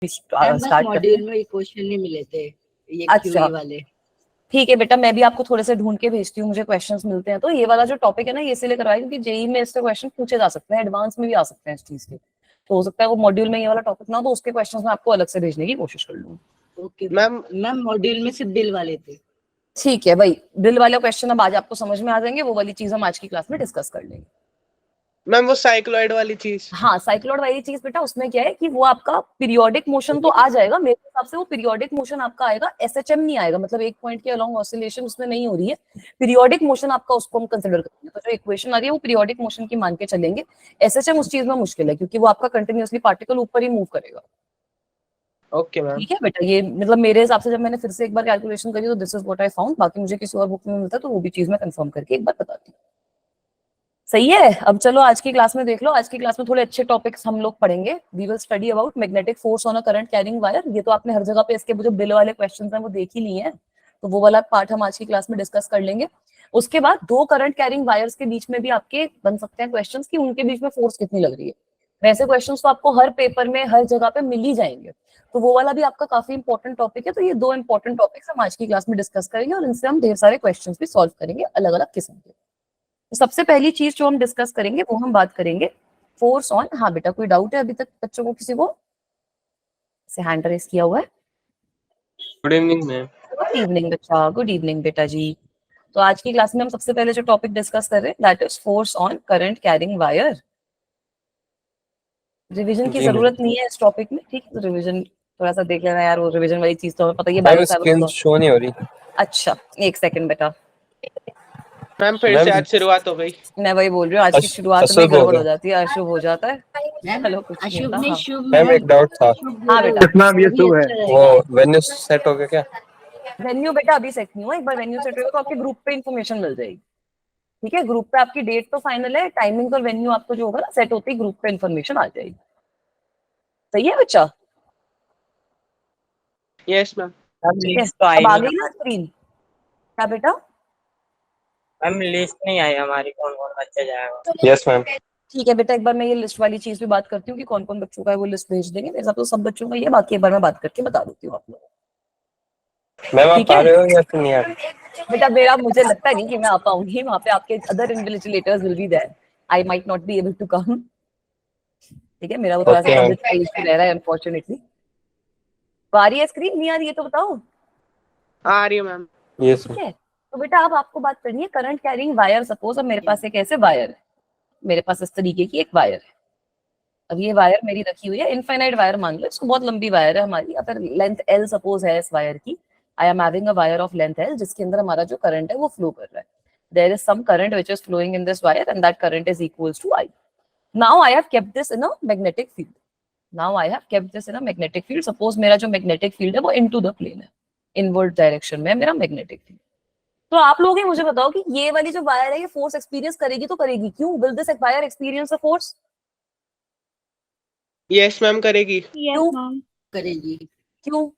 बस start module में question नहीं मिले थे ये अच्छा क्यूई वाले। ठीक है बेटा, मैं भी आपको थोड़े से ढूंढ के भेजती हूँ, मुझे क्वेश्चंस मिलते हैं तो। ये वाला जो टॉपिक है ना, ये इसलिए करवाया क्योंकि जेई में इससे क्वेश्चन पूछे जा सकते हैं, एडवांस में भी आ सकते हैं इस चीज के। तो हो सकता है वो मॉड्यूल में ये वाला टॉपिक ना हो, तो उसके क्वेश्चंस मैं आपको अलग से भेजने की कोशिश कर लूँ। ओके मैम मॉड्यूल में सिर्फ बिल वाले थे। ठीक है भाई, बिल वाले क्वेश्चन अब आज आपको समझ में आ जाएंगे, वो वाली चीज हम आज की क्लास में डिस्कस कर लेंगे। मैम वो साइक्लॉइड वाली चीज। हाँ, साइक्लॉइड वाली चीज बेटा, उसमें क्या है कि वो आपका पीरियोडिक मोशन तो आ जाएगा, मेरे हिसाब से वो पीरियोडिक मोशन आपका आएगा, एसएचएम नहीं आएगा, मतलब एक पॉइंट के अलोंग ऑसिलेशन उसमें नहीं हो रही है। पीरियोडिक मोशन आपका उसको हम कंसिडर करेंगे, तो जो इक्वेशन आ रही है वो पीरियोडिक मोशन की मान के चलेंगे। एसएचएम उस चीज में मुश्किल है क्योंकि वो आपका कंटिन्यूअसली पार्टिकल ऊपर ही मूव करेगा। Okay ma'am. ठीक है बेटा, ये मतलब मेरे हिसाब से जब मैंने फिर से एक बार कैलकुलेशन करी तो this is what I found. बाकी मुझे किसी और बुक में मिलता है तो वो भी चीज मैं कंफर्म करके एक बार बताती हूँ। सही है, अब चलो आज की क्लास में देख लो। आज की क्लास में थोड़े अच्छे टॉपिक्स हम लोग पढ़ेंगे। We will study about magnetic force on a current carrying wire. ये तो आपने हर जगह पे इसके जो बिल वाले क्वेश्चंस हैं वो देख ही लिए हैं, तो वो वाला पार्ट हम आज की क्लास में डिस्कस कर लेंगे। उसके बाद दो करंट कैरिंग वायर्स के बीच में भी आपके बन सकते हैं क्वेश्चंस कि उनके बीच में फोर्स कितनी लग रही है। वैसे क्वेश्चंस तो आपको हर पेपर में हर जगह पे मिल ही जाएंगे, तो वो वाला भी आपका काफी इंपॉर्टेंट टॉपिक है। तो ये दो इंपॉर्टेंट टॉपिक्स हम आज की क्लास में डिस्कस करेंगे और इनसे हम ढेर सारे क्वेश्चंस भी सॉल्व करेंगे अलग अलग किस्म के। सबसे पहली चीज जो हम डिस्कस करेंगे वो हम बात करेंगे फोर्स ऑन। हाँ बेटा, कोई डाउट है अभी तक बच्चों को, किसी को से हैंड रेस किया हुआ है? Good evening ma'am. Good evening बच्चा, गुड इवनिंग बेटा जी। तो आज की क्लास में हम सबसे पहले जो टॉपिक डिस्कस कर रहे हैं that is force on current carrying wire. Revision की जरूरत नहीं है इस टॉपिक में, ठीक है? तो रिवीजन थोड़ा सा देख लेना यार, वो रिवीजन वाली चीज तो हमें पता ही है। बायो स्क्रीन शो नहीं हो रही। अच्छा एक सेकंड बेटा, मैम फिर से आज शुरुआत हो गई। मैं वही बोल रही हूँ, आज की शुरुआत में गड़बड़ हो जाती है, अशुभ हो जाता है। हेलो, कुछ नहीं अशुभ होता। नहीं हाँ शुभ मैम एक डाउट था, हाँ बेटा, मैम ये शुभ है। वो वेन्यू सेट हो गया क्या? वेन्यू बेटा अभी सेट नहीं हुआ, एक बार वेन्यू सेट होगा तो आपके ग्रुप पे इन्फॉर्मेशन मिल जाएगी। ठीक है, ग्रुप पे आपकी डेट तो फाइनल है, टाइमिंग और वेन्यू आपको जो होगा ना सेट होती है ग्रुप पे इन्फॉर्मेशन आ जाएगी। सही है बच्चा? Yes ma'am. ठीक है, अब आ गई ना स्क्रीन? क्या बेटा? मैम लिस्ट नहीं आई हमारी, कौन कौन बच्चे जाएगा। Yes ma'am. ठीक है बेटा, एक बार मैं ये लिस्ट वाली चीज भी बात करती हूँ कि कौन कौन बच्चों का है, वो लिस्ट भेज देंगे। मेरे साथ तो सब बच्चों का ही है, बाकी एक बार मैं बात करके बता देती हूँ आप लोग। मैम आप ठीक आ है रहे हो या फिर नहीं आ रहे? बेटा, मेरा मुझे लगता नहीं कि मैं आ पाऊंगी, वहां पे आपके other invigilators will be there, I might not be able to come. ठीक है, मेरा वो थोड़ा सा Okay, तबियत का इशू रह रहा है अनफॉर्चुनेटली। आ रही है स्क्रीन, नहीं आ रही है तो बताओ। आ रही है मैम। यस ठीक है, तो बेटा अब आपको बात करनी है करंट कैरिंग वायर। सपोज अब मेरे पास एक ऐसे वायर है, मेरे पास इस तरीके की एक वायर है। अब ये वायर मेरी रखी हुई है, इनफाइनाइट वायर मान लो इसको, बहुत लंबी वायर है हमारी। अगर लेंथ एल सपोज है इस वायर की, आई am having a wire of length L जिसके अंदर हमारा जो करंट है वो फ्लो कर रहा है। There is some current which is flowing in this wire and that current is equals to I. Now I have kept this in a magnetic field. Now I have kept this in a magnetic field. Suppose मेरा जो magnetic field है वो into the plane है, inward direction में है मेरा magnetic field. तो आप लोग ही मुझे बताओ कि ये वाली जो वायर है ये फोर्स एक्सपीरियंस करेगी तो करेगी क्यों? Will this wire experience a force? Yes ma'am करेगी। क्यों करेगी, क्यों?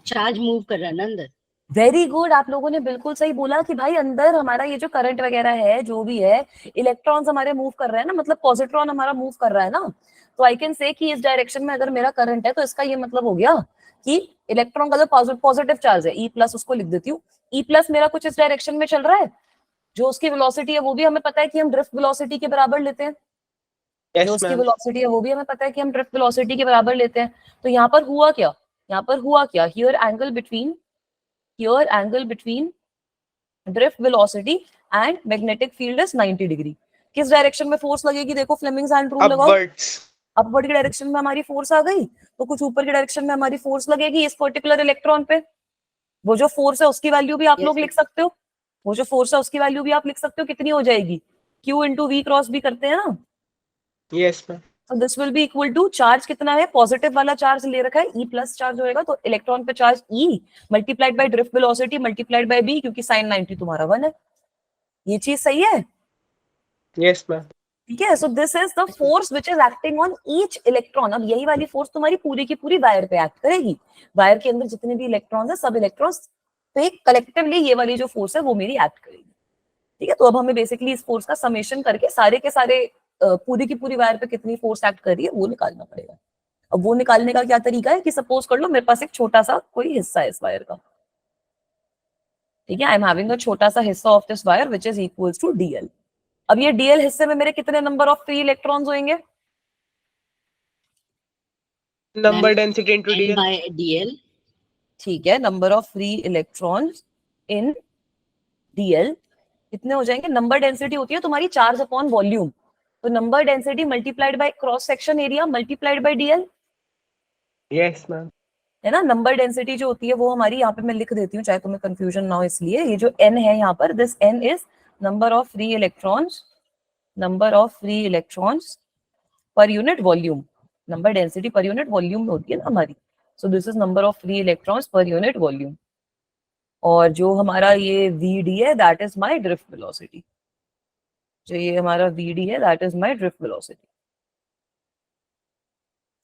चार्ज मूव कर रहा है ना अंदर। वेरी गुड, आप लोगों ने बिल्कुल सही बोला कि भाई अंदर हमारा ये जो करंट वगैरह है जो भी है, इलेक्ट्रॉन्स हमारे मूव कर रहे हैं ना, मतलब पॉजिट्रॉन हमारा मूव कर रहा है ना। तो आई कैन से कि इस डायरेक्शन में अगर मेरा करंट है तो इसका ये मतलब हो गया कि इलेक्ट्रॉन का जो पॉजिटिव चार्ज है ई प्लस, उसको लिख देती हूँ, ई प्लस मेरा कुछ इस डायरेक्शन में चल रहा है। जो उसकी वेलोसिटी है वो भी हमें पता है कि हम ड्रिफ्ट वेलोसिटी के बराबर लेते हैं। जो यस उसकी मैम। वेलोसिटी है वो भी हमें पता है कि हम ड्रिफ्ट वेलोसिटी के बराबर लेते हैं। तो यहाँ पर हुआ क्या, यहाँ पर हुआ क्या, here angle between drift velocity and magnetic field is 90 degree. किस डायरेक्शन में फोर्स लगेगी? देखो फ्लेमिंग्स हैंड रूल लगाओ। अपवर्ड्स। अपवर्ड की डायरेक्शन में हमारी फोर्स आ गई, तो कुछ ऊपर की डायरेक्शन में हमारी फोर्स लगेगी इस पर्टिकुलर इलेक्ट्रॉन पे। वो जो फोर्स है उसकी वैल्यू भी आप लोग लिख सकते हो, वो जो फोर्स है उसकी वैल्यू भी आप लिख सकते हो, कितनी हो जाएगी? Q इंटू वी क्रॉस भी करते हैं ना। Yes ma'am. तो this will be equal to, charge कितना है, पॉजिटिव वाला चार्ज ले रखा है, ई प्लस चार्ज होएगा, तो इलेक्ट्रॉन पे charge e multiplied by drift velocity multiplied by B, क्योंकि साइन 90 तुम्हारा 1 है। ये चीज सही है? Yes ma'am. ठीक है, so this is the force which is acting on each electron. अब यही वाली फोर्स तुम्हारी पूरी की पूरी वायर पे एक्ट करेगी। वायर के अंदर जितने भी इलेक्ट्रॉन्स है सब इलेक्ट्रॉन्स पे कलेक्टिवली ये वाली जो फोर्स है वो मेरी एक्ट करेगी। ठीक है, तो अब हमें बेसिकली इस फोर्स का समेशन करके सारे के सारे पूरी की पूरी वायर पे कितनी फोर्स एक्ट कर रही है वो निकालना पड़ेगा। अब वो निकालने का क्या तरीका है कि सपोज कर लो मेरे पास एक छोटा सा कोई हिस्सा है इस वायर का, ठीक है, आई एम हैविंग अ छोटा सा हिस्सा of this wire which is equals to DL. अब ये डीएल हिस्से में मेरे कितने नंबर ऑफ फ्री इलेक्ट्रॉन्स होंगे? Number density into N DL. by DL. ठीक है, number of free electrons in DL कितने हो जाएंगे? नंबर डेंसिटी होती है तुम्हारी चार्ज अपॉन वॉल्यूम, तो number density multiplied by cross section area multiplied by DL, yes ma'am. है ना। नंबर डेंसिटी जो होती है वो हमारी, यहाँ पे मैं लिख देती हूँ चाहे तुम्हें कंफ्यूजन ना हो इसलिए, ये जो n है यहाँ पर, this n is number of free electrons, number of free electrons per unit volume. Number density per unit volume में होती है ना हमारी, सो this is number of free electrons per unit volume. और जो हमारा ये vd है that is my drift velocity, जो ये हमारा vd है that is my drift velocity.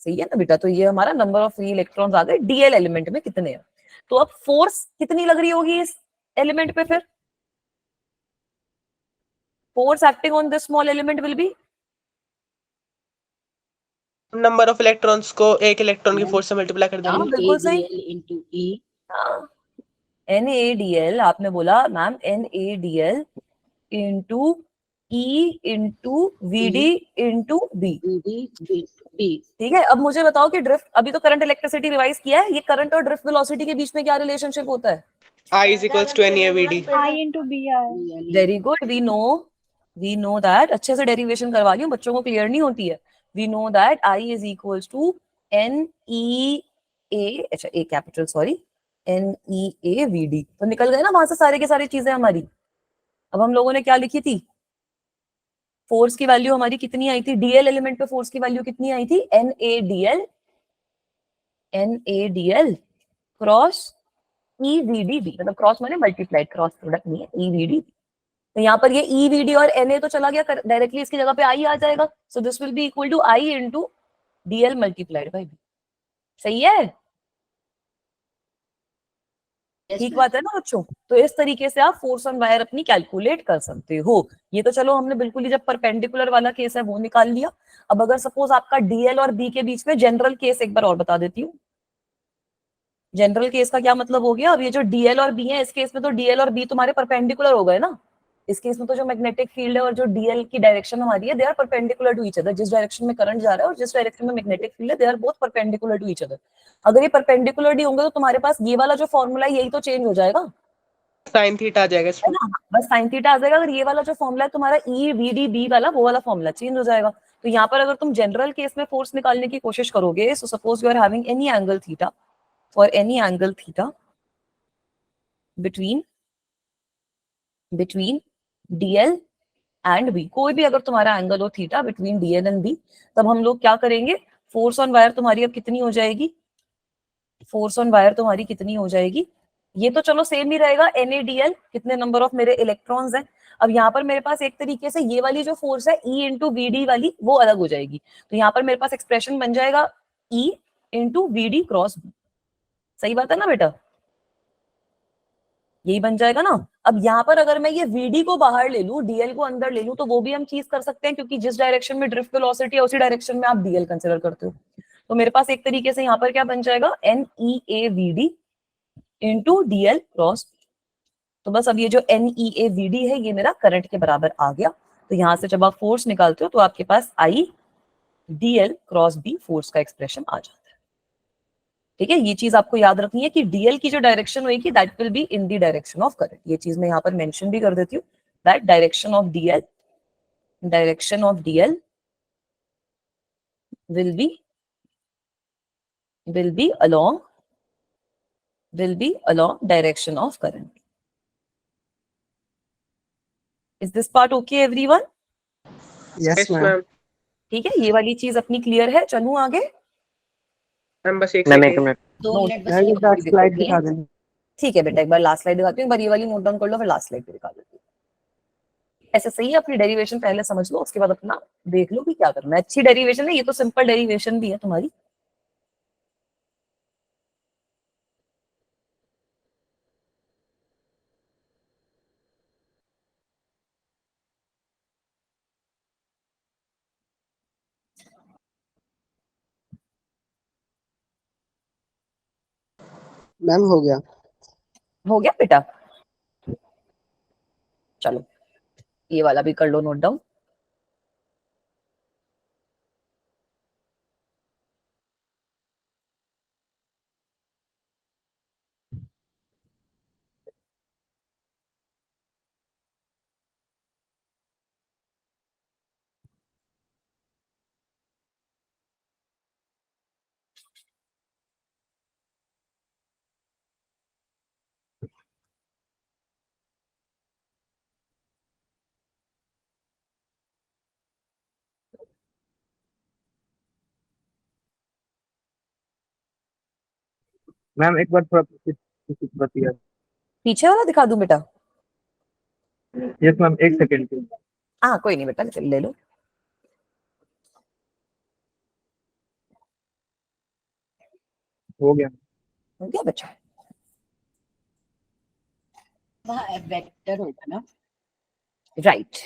सही है ना बेटा, तो ये हमारा नंबर ऑफ फ्री इलेक्ट्रॉन्स आ गए डीएल एलिमेंट में कितने हैं। तो अब फोर्स कितनी लग रही होगी इस एलिमेंट पे? फिर force acting on this small element will be, number of electrons को एक इलेक्ट्रॉन की फोर्स से मल्टीप्लाई कर हाँ देंगे। बिल्कुल सही। NaDl into E. हाँ, NaDl आपने बोला ma'am, NaDl into E into VD into B। VD B. ठीक है, अब मुझे बताओ कि ड्रिफ्ट, अभी तो करंट इलेक्ट्रिसिटी रिवाइज किया है, ये करंट और ड्रिफ्ट वेलोसिटी के बीच में क्या रिलेशनशिप होता है? I is equals to NaVD। I into BI. Very good, we know that, अच्छे से डेरिवेशन करवा रही हूँ, बच्चों को क्लियर नहीं होती है। We know that I is equals to N E A, अच्छा ए कैपिटल सॉरी, NeAVD। तो निकल गए ना वहां से सारे के सारी चीजें हमारी। अब हम लोगों ने क्या लिखी थी? फोर्स की वैल्यू हमारी कितनी आई थी डीएल एलिमेंट पे? फोर्स की वैल्यू कितनी आई थी? NaDl क्रॉस EVD, मतलब क्रॉस माने मल्टीप्लाइड, क्रॉस प्रोडक्ट नहीं है, EVD। तो यहाँ पर ये EVD और Na तो चला गया डायरेक्टली, इसकी जगह पे I आ जाएगा, so this will be equal to I into DL multiplied by B। सही है, Yes, ठीक ma'am. बात है ना बच्चों। तो इस तरीके से आप फोर्स ऑन वायर अपनी कैलकुलेट कर सकते हो। ये तो चलो हमने बिल्कुल ही जब परपेंडिकुलर वाला केस है वो निकाल लिया। अब अगर सपोज आपका डीएल और बी के बीच में जनरल केस एक बार और बता देती हूँ। जनरल केस का क्या मतलब हो गया? अब ये जो डीएल और बी है, इस केस में तो डीएल और बी तुम्हारे परपेंडिकुलर हो गए ना। इस केस में तो जो मैग्नेटिक फील्ड है और जो डीएल की डायरेक्शन हमारी है, they are perpendicular to each other. जिस डायरेक्शन में करंट जा रहा है और जिस डायरेक्शन में मैग्नेटिक फील्ड है, they are both perpendicular to each other. अगर ये परपेंडिकुलर नहीं होंगे तो तुम्हारे पास ये वाला जो फॉर्मूला है यही तो चेंज हो जाएगा, साइन थीटा आ जाएगा है इसमें। ना। बस साइन थीटा आ जाएगा। अगर ये वाला जो फॉर्मूला है तुम्हारा ई वी डी बी वाला, वो वाला फॉर्मूला चेंज हो जाएगा। तो यहाँ पर अगर तुम जनरल केस में फोर्स निकालने की कोशिश करोगे, so suppose you are having any angle theta, for any angle theta between DL and B, कोई भी अगर तुम्हारा एंगल हो theta between DL and B, तब हम लोग क्या करेंगे? फोर्स ऑन वायर तुम्हारी अब कितनी हो जाएगी? फोर्स ऑन वायर तुम्हारी कितनी हो जाएगी? ये तो चलो सेम ही रहेगा, NaDl, कितने नंबर ऑफ मेरे इलेक्ट्रॉन्स हैं। अब यहाँ पर मेरे पास एक तरीके से ये वाली जो फोर्स है E इंटू VD वाली, वो अलग हो जाएगी। तो यहाँ पर मेरे पास एक्सप्रेशन बन जाएगा E into VD cross B। सही बात है ना बेटा, यही बन जाएगा ना। अब यहाँ पर अगर मैं ये VD को बाहर ले लूं, DL को अंदर ले लूं, तो वो भी हम चीज कर सकते हैं, क्योंकि जिस डायरेक्शन में ड्रिफ्ट वेलोसिटी है उसी डायरेक्शन में आप DL कंसिडर करते हो। तो मेरे पास एक तरीके से यहाँ पर क्या बन जाएगा? NeAVD into DL cross. तो बस अब ये जो NeAVD है ये मेरा करंट के बराबर आ गया। तो यहां से जब आप फोर्स निकालते हो तो आपके पास I DL cross B force का एक्सप्रेशन आ जाता है। ठीक है, ये चीज आपको याद रखनी है कि DL की जो डायरेक्शन होगी that will be in the direction of current. ये चीज मैं यहाँ पर मेंशन भी कर देती हूँ, that direction of DL will be will be along direction of current. Is this part okay everyone? Yes ma'am. ठीक है, ये वाली चीज अपनी क्लियर है। चलूं आगे? मैम बस एक मैम एक सेकंड। मिनट। 2 मिनट बस मैम, ये ये थोड़ी स्लाइड दिक्कत दिखा है। देना। ठीक है बेटा, एक बार लास्ट स्लाइड दिखाती हूँ, एक बार ये वाली नोट डाउन कर लो, फिर लास्ट स्लाइड पे दिखा देती हूँ। ऐसे सही है, अपनी डेरिवेशन पहले समझ लो, उसके बाद अपना देख लो कि क्या करना है। अच्छी डेरिवेशन है ये, तो सिंपल डेरिवेशन भी है तुम्हारी। मैम हो गया। हो गया बेटा? चलो ये वाला भी कर लो नोट डाउन। मैम एक बार थोड़ा बताइए। पीछे वाला दिखा दूं बेटा? यस मैम, एक सेकेंड। हाँ कोई नहीं बेटा, ले लो। हो गया। हो गया बच्चा? वहाँ वेक्टर होगा ना? राइट,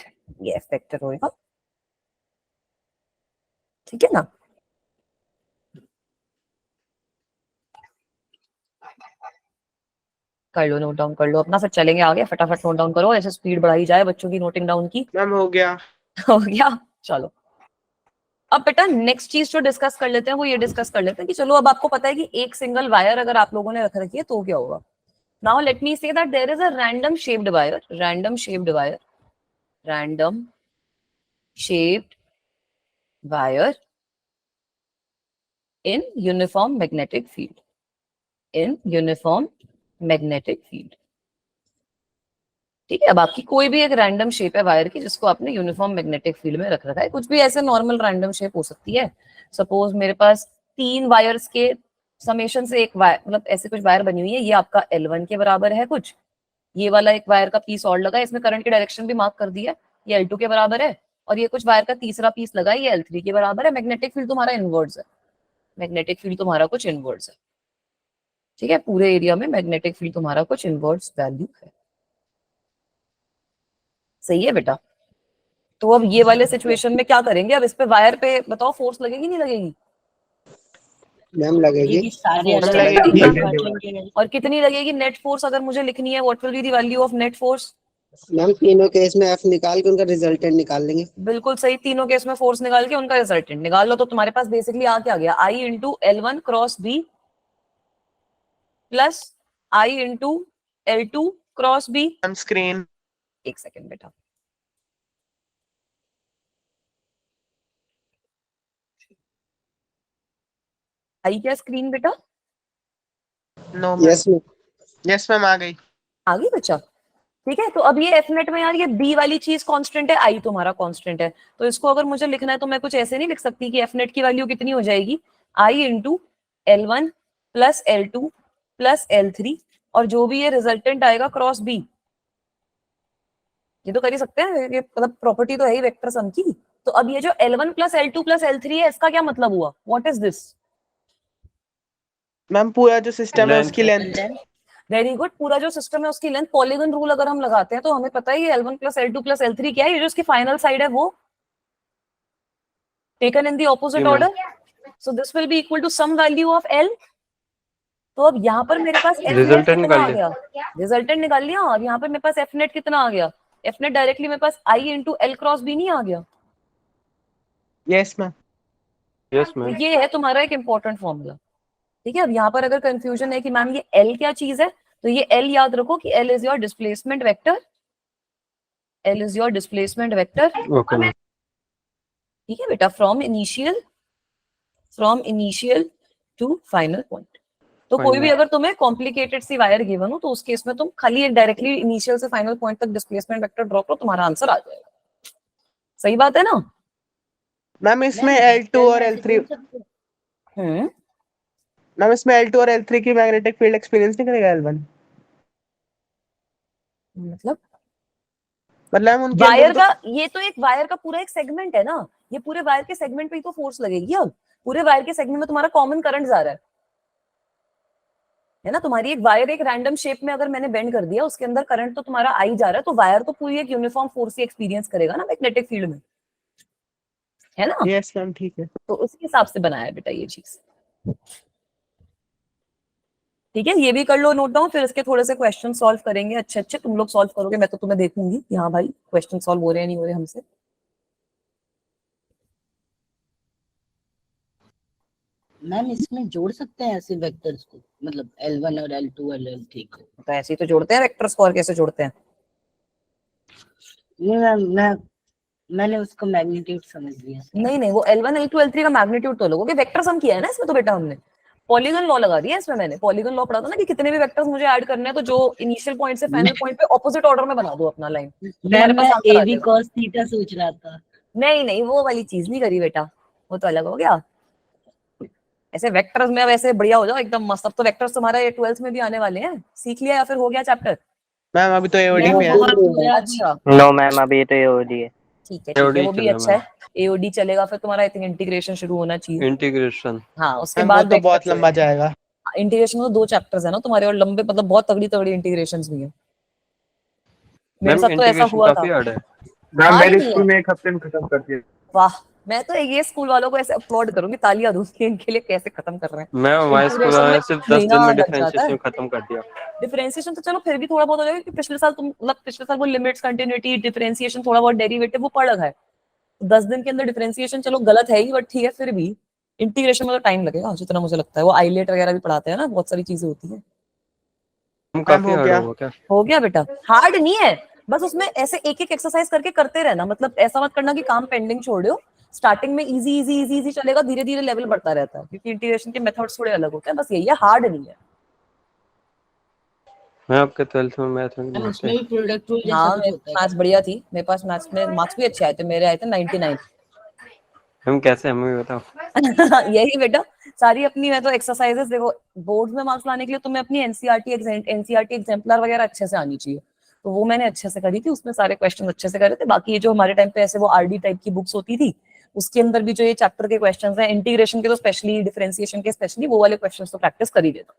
ये एफ वेक्टर होगा, ठीक है ना? कर लो नोट डाउन, कर लो अपना, फिर चलेंगे आगे। फटाफट नोट डाउन करो, ऐसे स्पीड बढ़ाई जाए बच्चों की नोटिंग डाउन की। मैम हो गया। हो गया? चलो अब बेटा नेक्स्ट चीज जो डिस्कस कर लेते हैं वो ये डिस्कस कर लेते हैं कि चलो अब आपको पता है कि एक सिंगल वायर अगर आप लोगों ने रख रखी है तो क्या होगा। Now let me say that there is a random shaped wire, random shaped wire, random shaped wire in uniform magnetic field, in uniform magnetic field। ठीक है, अब आपकी कोई भी एक रैंडम शेप है वायर की जिसको आपने यूनिफॉर्म मैग्नेटिक फील्ड में रख रखा है। कुछ भी ऐसे नॉर्मल रैंडम शेप हो सकती है। सपोज मेरे पास 3 वायर्स के समेशन से एक वायर, मतलब ऐसे कुछ वायर बनी हुई है, ये आपका L1 के बराबर है कुछ, ये वाला एक वायर का पीस और लगा है, इसमें करंट की डायरेक्शन भी मार्क कर दी है, ये L2 के बराबर है, और ये कुछ वायर का तीसरा पीस लगा है, ये L3 के बराबर है। मैग्नेटिक फील्ड तुम्हारा इनवर्ड्स है, मैग्नेटिक फील्ड तुम्हारा कुछ इनवर्ड्स है। ठीक है, पूरे एरिया में मैग्नेटिक फील्ड तुम्हारा कुछ इनवर्ड्स वैल्यू है। सही है बेटा? तो अब ये वाले सिचुएशन में क्या करेंगे, अब इस पे वायर पे बताओ फोर्स लगेगी नहीं लगेगी? मैम लगेगी। ये सारे फोर्स अलग तो अलग लगेगी। काट लेंगे। और कितनी लगेगी नेट फोर्स अगर मुझे लिखनी है? What will be the value of net force? Ma'am तीनों केस में एफ निकाल के उनका रिजल्टेंट निकाल लेंगे। बिल्कुल सही, तीनों केस में फोर्स निकाल के उनका रिजल्टेंट निकाल लो। तो तुम्हारे पास बेसिकली आ क्या गया, I into L1 cross B plus I into L2 cross B. Ma'am screen. एक सेकेंड बेटा, आई क्या स्क्रीन बेटा? No ma'am. Yes ma'am. Yes ma'am आ गई। आ गई बच्चा? ठीक है, तो अब ये एफ नेट में यार ये बी वाली चीज कांस्टेंट है, आई तुम्हारा कांस्टेंट है, तो इसको अगर मुझे लिखना है तो मैं कुछ ऐसे नहीं लिख सकती कि एफ नेट की वैल्यू कितनी हो जाएगी, आई into L1 plus L2 plus L3, और जो भी ये रिजल्टेंट आएगा क्रॉस बी। ये तो कर ही सकते हैं, ये मतलब प्रॉपर्टी तो है ही वेक्टर सम की। तो अब ये जो L1 plus L2 plus L3 है, इसका क्या मतलब हुआ, व्हाट इज दिस? मैम पूरा जो सिस्टम है उसकी लेंथ। वेरी गुड, पूरा जो सिस्टम है उसकी लेंथ। पॉलीगन रूल अगर हम लगाते हैं तो हमें पता है ये L1 plus L2 plus L3 क्या है, ये जो इसकी फाइनल साइड है वो taken in the opposite order, so this will be equal to some value of L। तो अब यहाँ पर मेरे पास F नेट कितना आ गया, रिजल्टेंट निकाल लिया। अब यहाँ पर मेरे पास F नेट कितना आ गया, F नेट डायरेक्टली मेरे पास I into L cross B नहीं आ गया? Yes ma'am. यस तो मैम। ये है तुम्हारा एक इंपॉर्टेंट फॉर्मूला। ठीक है, अब यहाँ पर अगर कंफ्यूजन है कि मैम ये L क्या चीज है, तो ये L याद रखो कि L is your displacement vector, L is your displacement vector. Okay ma'am. ठीक है बेटा, from initial to final point. तो कोई भी अगर तुम्हें कॉम्प्लिकेटेड सी वायर गिवन हो तो उस केस में तुम खाली एक डायरेक्टली इनिशियल से फाइनल पॉइंट तक डिस्प्लेसमेंट वेक्टर ड्रॉ करो, तुम्हारा आंसर आ जाएगा। सही बात है ना? मैम इसमें L2 और L3, मैम इसमें L2 और L3 की मैग्नेटिक फील्ड एक्सपीरियंस नहीं करेगा L1? मतलब मतलब उनके वायर अंदर का, ये तो एक वायर का पूरा एक सेगमेंट है ना, ये पूरे वायर के सेगमेंट पे ही तो फोर्स लगेगी। अब पूरे वायर के सेगमेंट में तुम्हारा कॉमन करंट जा रहा है ना, तुम्हारी एक वायर एक रैंडम शेप में अगर मैंने बेंड कर दिया, उसके अंदर करंट तो तुम्हारा आई जा रहा है, तो वायर तो पूरी एक यूनिफॉर्म फोर्स ही एक्सपीरियंस करेगा ना मैग्नेटिक फील्ड में, है ना? यस मैम ठीक है। तो उसी हिसाब से बनाया है बेटा ये चीज। ठीक है, ये भी कर लो नोट डाउन, फिर इसके थोड़े से क्वेश्चन सॉल्व करेंगे अच्छे अच्छे, तुम लोग सॉल्व करोगे, मैं तो तुम्हें देखूंगी कि हाँ भाई क्वेश्चन सॉल्व हो रहे हैं नहीं हो रहे हमसे। मैम इसमें जोड़ सकते हैं ऐसे वेक्टर्स को, मतलब L1 और L2 और L3 को? तो ऐसे ही तो जोड़ते हैं वेक्टर्स को, और कैसे जोड़ते हैं? नहीं मैम, मैंने उसको मैग्नीट्यूड समझ लिया। नहीं नहीं, वो L1 L2 L3 का मैग्नीट्यूड तो लोगोगे, वेक्टर सम किया है ना इसमें तो बेटा हमने, पॉलीगन लॉ लगा दिया इसमें मैंने, पॉलीगन लॉ पढ़ा था ना कि कितने भी वेक्टर्स मुझे ऐड करने हैं तो जो इनिशियल पॉइंट से फाइनल पॉइंट पे ऑपोजिट ऑर्डर में बना दो अपना लाइन, मैम मैं AB cos थीटा सोच रहा था। नहीं नहीं, वो वाली चीज नहीं करी बेटा, वो तो अलग हो गया। ऐसे वेक्टर्स में अब ऐसे बढ़िया हो जाओ एकदम मस्त, अब तो वेक्टर्स तुम्हारा ये 12th में भी आने वाले हैं, सीख लिया या फिर हो गया चैप्टर? मैम अभी तो एओडी मैम में है। बहुत बुरा अच्छा नो मैम अभी तो ये हो रही है। ठीक है, AOD वो भी चल रहा अच्छा है, एओडी चलेगा, फिर तुम्हारा आई थिंक इंटीग्रेशन शुरू होना चाहिए। इंटीग्रेशन। हाँ उसके मैम वो बाद तो बहुत लंबा जाएगा। इंटीग्रेशन में तो 2 चैप्टर्स है ना तुम्हारे, और लंबे मतलब बहुत तगड़ी तगड़ी इंटीग्रेशंस भी है। मेरे मैम साथ तो ऐसा इंटीग्रेशन हुआ था। काफी हार्ड है। मैम हार्ड मेरे नहीं स्कूल है, में एक हफ्ते में खत्म कर दिया। वाह, मैं तो ये स्कूल वालों को ऐसे अपलॉड करूंगी, तालियां दूंगी इनके लिए, कैसे खत्म कर रहे हैं। मैं हमारे स्कूल इंटीग्रेशन में में सिर्फ 10 दिन महीना में लग जाता है। डिफरेंशिएशन खत्म कर दिया। डिफरेंशिएशन तो चलो फिर भी थोड़ा बहुत हो जाएगा, कि पिछले साल तुम मतलब पिछले साल वो लिमिट्स, कंटिन्यूटी, डिफरेंशिएशन, थोड़ा बहुत डेरिवेटिव वो पढ़ रखा है, 10 दिन के अंदर डिफरेंशिएशन चलो गलत है ही, बट ठीक है, फिर भी इंटीग्रेशन में तो टाइम लगेगा जितना मुझे लगता है, वो आइलेट वगैरह भी पढ़ाते हैं ना, बहुत सारी चीजें होती है। हम मैम काफी हो हार्ड गया। होगा क्या? हो गया बेटा, हार्ड नहीं है, बस उसमें ऐसे एक एक एक्सरसाइज करके करते रहना, मतलब ऐसा मत करना कि काम पेंडिंग छोड़ दो। स्टार्टिंग में इजी इजी इजी इजी चलेगा, धीरे धीरे लेवल बढ़ता रहता है, क्योंकि इंटीग्रेशन के मेथड्स थोड़े अलग होते हैं, बस यही है, हार्ड नहीं है। मैं आपके 12th में मैथ में मैम नहीं उसमें थे। भी प्रोडक्ट रूल जैसा हाँ कुछ मेरी होता है? मैथ्स बढ़िया थी, मेरे पास मैथ्स में मार्क्स भी अच्छे आए थे, मेरे आए थे 99। हम कैसे, हमें भी बताओ। यही बेटा, सारी अपनी मैं तो एक्सरसाइजेस देखो, बोर्ड में मार्क्स लाने के लिए तुम्हें अपनी एनसीईआरटी एग्जाम्पलर वगैरह अच्छे से आनी चाहिए, तो वो मैंने अच्छे से करी थी, उसमें सारे क्वेश्चन अच्छे से करे थे। बाकी ये जो हमारे टाइम पे ऐसे वो आरडी टाइप की बुक्स होती थी, उसके अंदर भी जो ये चैप्टर के क्वेश्चंस हैं, इंटीग्रेशन के तो स्पेशली, डिफरेंशिएशन के स्पेशली, वो वाले क्वेश्चंस तो प्रैक्टिस कर ही देता,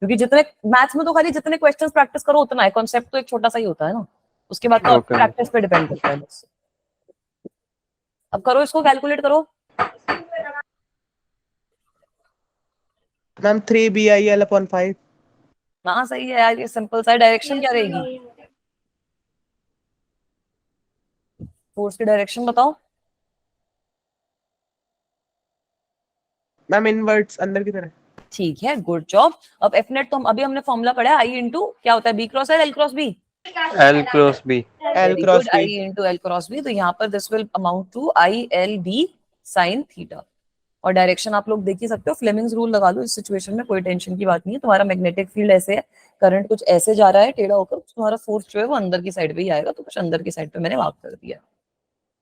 क्योंकि जितने मैथ्स में तो खाली जितने क्वेश्चंस प्रैक्टिस करो उतना है, कॉन्सेप्ट तो एक छोटा सा ही होता है ना, उसके बाद तो ओके। प्रैक्टिस पे डिपेंड करता है बस। अब करो इसको, कैलकुलेट करो। Ma'am 3BIL/5। हाँ सही है यार, ये सिंपल सा। डायरेक्शन क्या रहेगी, फोर्स की डायरेक्शन बताओ। मैम इनवर्ट्स अंदर की तरफ। ठीक है, गुड जॉब। अब एफ नेट तो अभी हमने फॉर्मूला पढ़ा है, आई इंटू क्या होता है, B cross L cross B. L cross B। Very good, L×B। I into L cross B, तो यहाँ पर this will amount to ILB sine theta. और डायरेक्शन आप लोग देख ही सकते हो, फ्लेमिंग्स रूल लगा लो इस सिचुएशन में, कोई टेंशन की बात नहीं है। तुम्हारा मैग्नेटिक फील्ड ऐसे है, करंट कुछ ऐसे जा रहा है टेढ़ा होकर, तुम्हारा फोर्स जो है वो अंदर की साइड पे ही आएगा, तो कुछ अंदर की साइड पे मैंने मार्क कर दिया।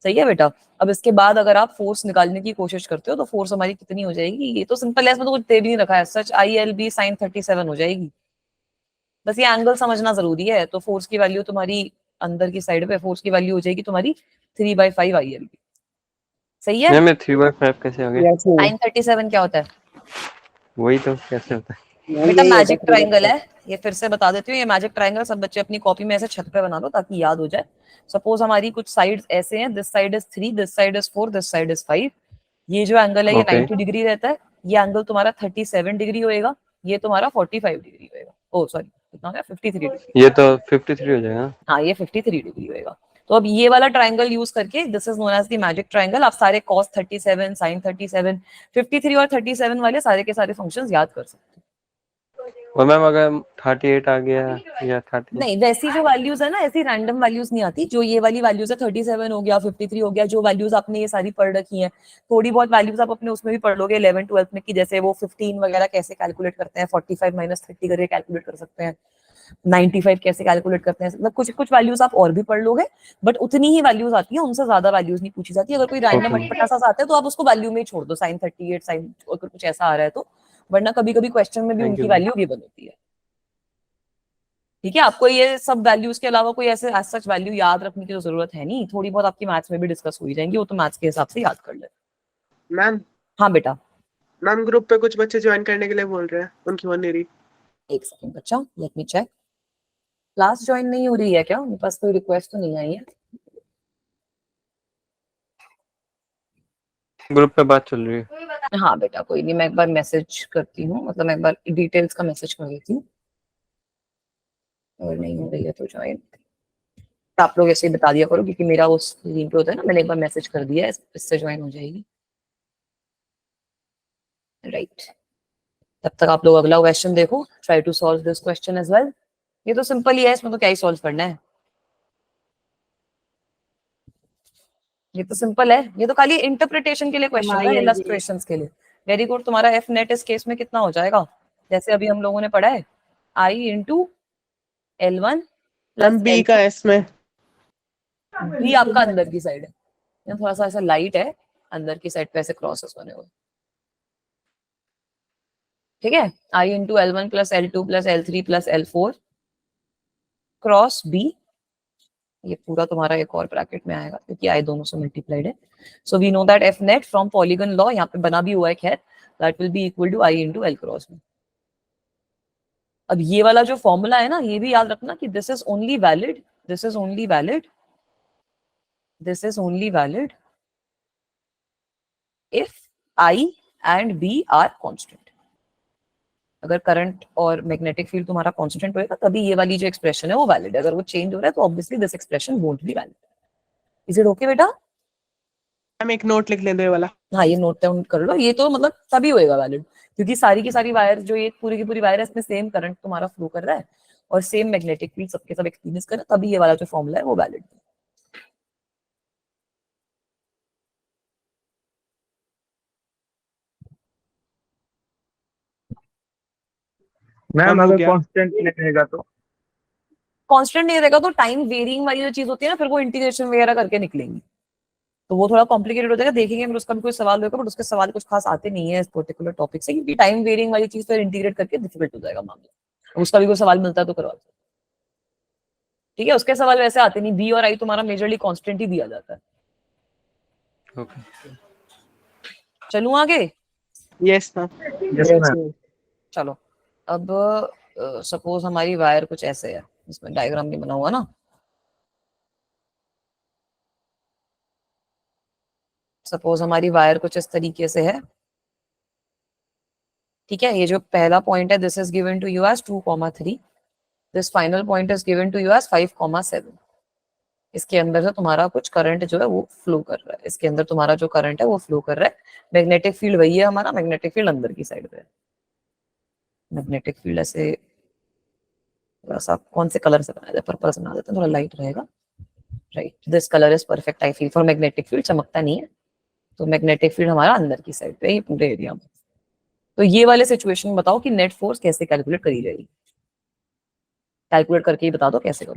सही है बेटा। अब इसके बाद अगर आप फोर्स निकालने की कोशिश करते हो तो फोर्स हमारी कितनी हो जाएगी, ये तो सिंपल है, इसमें तो कुछ दे भी नहीं रखा है, सच ILB साइन 37 हो जाएगी। बस ये एंगल समझना जरूरी है। तो फोर्स की वैल्यू तुम्हारी अंदर की साइड पे, फोर्स की वैल्यू हो जाएगी तुम्हारी 3/5 ILB। सही है। मैं 3/5 कैसे आ गया? साइन 37 क्या होता है वही तो, कैसे होता है? बेटा, मैजिक ट्राइंगल है। ये फिर से बता देती हूँ, ये मैजिक ट्राइंगल सब बच्चे अपनी कॉपी में ऐसे छत पे बना लो ताकि याद हो जाए। सपोज हमारी कुछ साइड्स ऐसे हैं, this side is 3, this side is 4, this side is 5। ये जो एंगल है ये Okay. 90 डिग्री रहता है, ये एंगल तुम्हारा 37 डिग्री होएगा, ये तुम्हारा 45 डिग्री होएगा। ओ सॉरी, कितना हो गया, 53 डिग्री। ये तो 53 हो जाएगा। हाँ ये 53 डिग्री होएगा। तो अब ये वाला ट्राइंगल यूज करके, this is known as the magic triangle, आप सारे cos 37, sin 37, 53 और 37 वाले सारे के सारे फंक्शंस याद कर सकते हो। और मैम अगर 38 आ गया या 30? नहीं, वैसी जो वैल्यूज है ना, ऐसी रैंडम वैल्यूज नहीं आती। जो ये वाली वैल्यूज है, 37 हो गया, 53 हो गया, जो वैल्यूज आपने ये सारी पढ़ रखी हैं, थोड़ी बहुत वैल्यूज आप अपने उसमें भी पढ़ लोगे 11th 12th में, कि जैसे वो 15 वगैरह कैसे कैलकुलेट करते हैं, 45 माइनस 30 करके कैलकुलेट कर सकते हैं, 95 कैसे कैलकुलेट करते हैं, मतलब कुछ कुछ वैल्यूज आप और भी पढ़ लोगे, बट उतनी ही वैल्यूज आती है, उनसे ज्यादा वैल्यूज नहीं पूछी जाती। अगर कोई रैंडम Okay. अटपटा सा आता है तो आप उसको वैल्यू में ही छोड़ दो, साइन 38 साइन, अगर कुछ ऐसा आ रहा है तो, वरना कभी कभी क्वेश्चन में भी Thank उनकी you. वैल्यू गिवन होती है। ठीक है, आपको ये सब वैल्यूज के अलावा कोई ऐसे एज सच वैल्यू याद रखने की तो जरूरत है नहीं, थोड़ी बहुत आपकी मैथ्स में भी डिस्कस हो ही जाएंगी, वो तो मैथ्स के हिसाब से याद कर ले। मैम हाँ बेटा, मैम ग्रुप पे कुछ बच्चे ज्वाइन करने के लिए बोल रहे हैं, उनकी हो नहीं रही। एक सेकंड बच्चा, let me check. Class join नहीं हो रही है क्या? मेरे पास कोई रिक्वेस्ट तो नहीं आई है। ग्रुप पे बात चल रही है। हाँ बेटा कोई नहीं, मैं एक बार मैसेज करती हूँ, मतलब मैं एक बार डिटेल्स का मैसेज कर देती हूँ, और नहीं हो रही है तो ज्वाइन आप लोग ऐसे ही बता दिया करो, क्योंकि मेरा उस लिंक पे होता है ना, मैंने एक बार मैसेज कर दिया है, इससे ज्वाइन हो जाएगी। राइट, तब तक आप लोग अगला क्वेश्चन देखो, try to solve this question as well. ये तो सिंपल ही है, इसमें तो क्या ही सॉल्व करना है, ये तो सिंपल है, ये तो खाली इंटरप्रिटेशन के लिए क्वेश्चन है, इलस्ट्रेशंस के लिए। वेरी गुड, तुम्हारा एफ नेट इस केस में कितना हो जाएगा, जैसे अभी हम लोगों ने पढ़ा है, I into L1 ma'am plus B का एस में बी आपका अंदर की साइड है, यहाँ थोड़ा सा ऐसा लाइट है, अंदर की साइड पे ऐसे क्रॉसेस बने हुए, ठीक है। I into L1 plus L2 plus L3 plus L4 cross B, ये पूरा तुम्हारा एक और ब्रैकेट में आएगा क्योंकि आई दोनों से मल्टीप्लाइड है। So we know that F net from polygon law, यहाँ पे बना भी हुआ है खैर, that will be equal to I into L cross B. अब ये वाला जो फॉर्मूला है ना, ये भी याद रखना कि this is only valid, this is only valid, this is only valid if I and B are constant. अगर करंट और मैग्नेटिक फील्ड तुम्हारा कांस्टेंट होएगा तभी ये वाली जो एक्सप्रेशन है वो वैलिड है, अगर वो चेंज हो रहा है तो obviously this expression won't be valid. Is it okay बेटा? मैम एक नोट लिख लेते वाला। हाँ ये नोट डाउन कर लो, ये तो मतलब तभी होएगा वैलिड क्योंकि सारी की सारी वायर जो ये पूरी की पूरी वायर है इसमें सेम करंट तुम्हारा फ्लो कर रहा है और सेम मैग्नेटिक फील्ड सबके सब एक्सपीरियंस कर रहा है, तभी ये वाला जो फॉर्मूला है वो वैलिड है। मैम मैम हो अगर गया। कांस्टेंट नहीं रहेगा तो? कांस्टेंट नहीं रहेगा तो टाइम वेरिंग वाली जो चीज होती है ना, फिर वो इंटीग्रेशन वगैरह करके निकलेंगी, तो वो थोड़ा कॉम्प्लिकेटेड हो जाएगा, देखेंगे फिर उसका भी कोई सवाल होगा, बट उसके सवाल कुछ खास आते नहीं है इस पर्टिकुलर टॉपिक से, क्योंकि टाइम वेरिंग वाली चीज फिर इंटीग्रेट करके डिफिकल्ट हो जाएगा मामला, उसका भी कोई सवाल मिलता है तो करवा दो, ठीक है। उसके सवाल वैसे आते नहीं, बी और आई तुम्हारा मेजरली कांस्टेंट ही दिया जाता है। ओके चलूं आगे? Yes ma'am. Yes ma'am. चलो, अब सपोज हमारी वायर कुछ ऐसे है, इसमें डायग्राम नहीं बना हुआ ना, सपोज हमारी वायर कुछ इस तरीके से है, ठीक है। ये जो पहला पॉइंट है this is given to you as 2,3, this final point is given to you as 5,7। इसके अंदर से तुम्हारा कुछ करंट जो है वो फ्लो कर रहा है, इसके अंदर तुम्हारा जो करंट है वो फ्लो कर रहा है, मैग्नेटिक फील्ड वही है हमारा, मैग्नेटिक फील्ड अंदर की साइड पे है, मैग्नेटिक फील्ड ऐसे थोड़ा सा कौन से कलर से बनाया जाए, पर्पल से बना देते हैं, थोड़ा लाइट रहेगा, right. This colour is perfect I feel for magnetic field, चमकता नहीं है, तो मैग्नेटिक फील्ड हमारा अंदर की साइड पे है, ये पूरे एरिया में। तो ये वाले सिचुएशन में बताओ कि नेट फोर्स कैसे कैलकुलेट करी जाएगी, कैलकुलेट करके ही बता दो कैसे करो।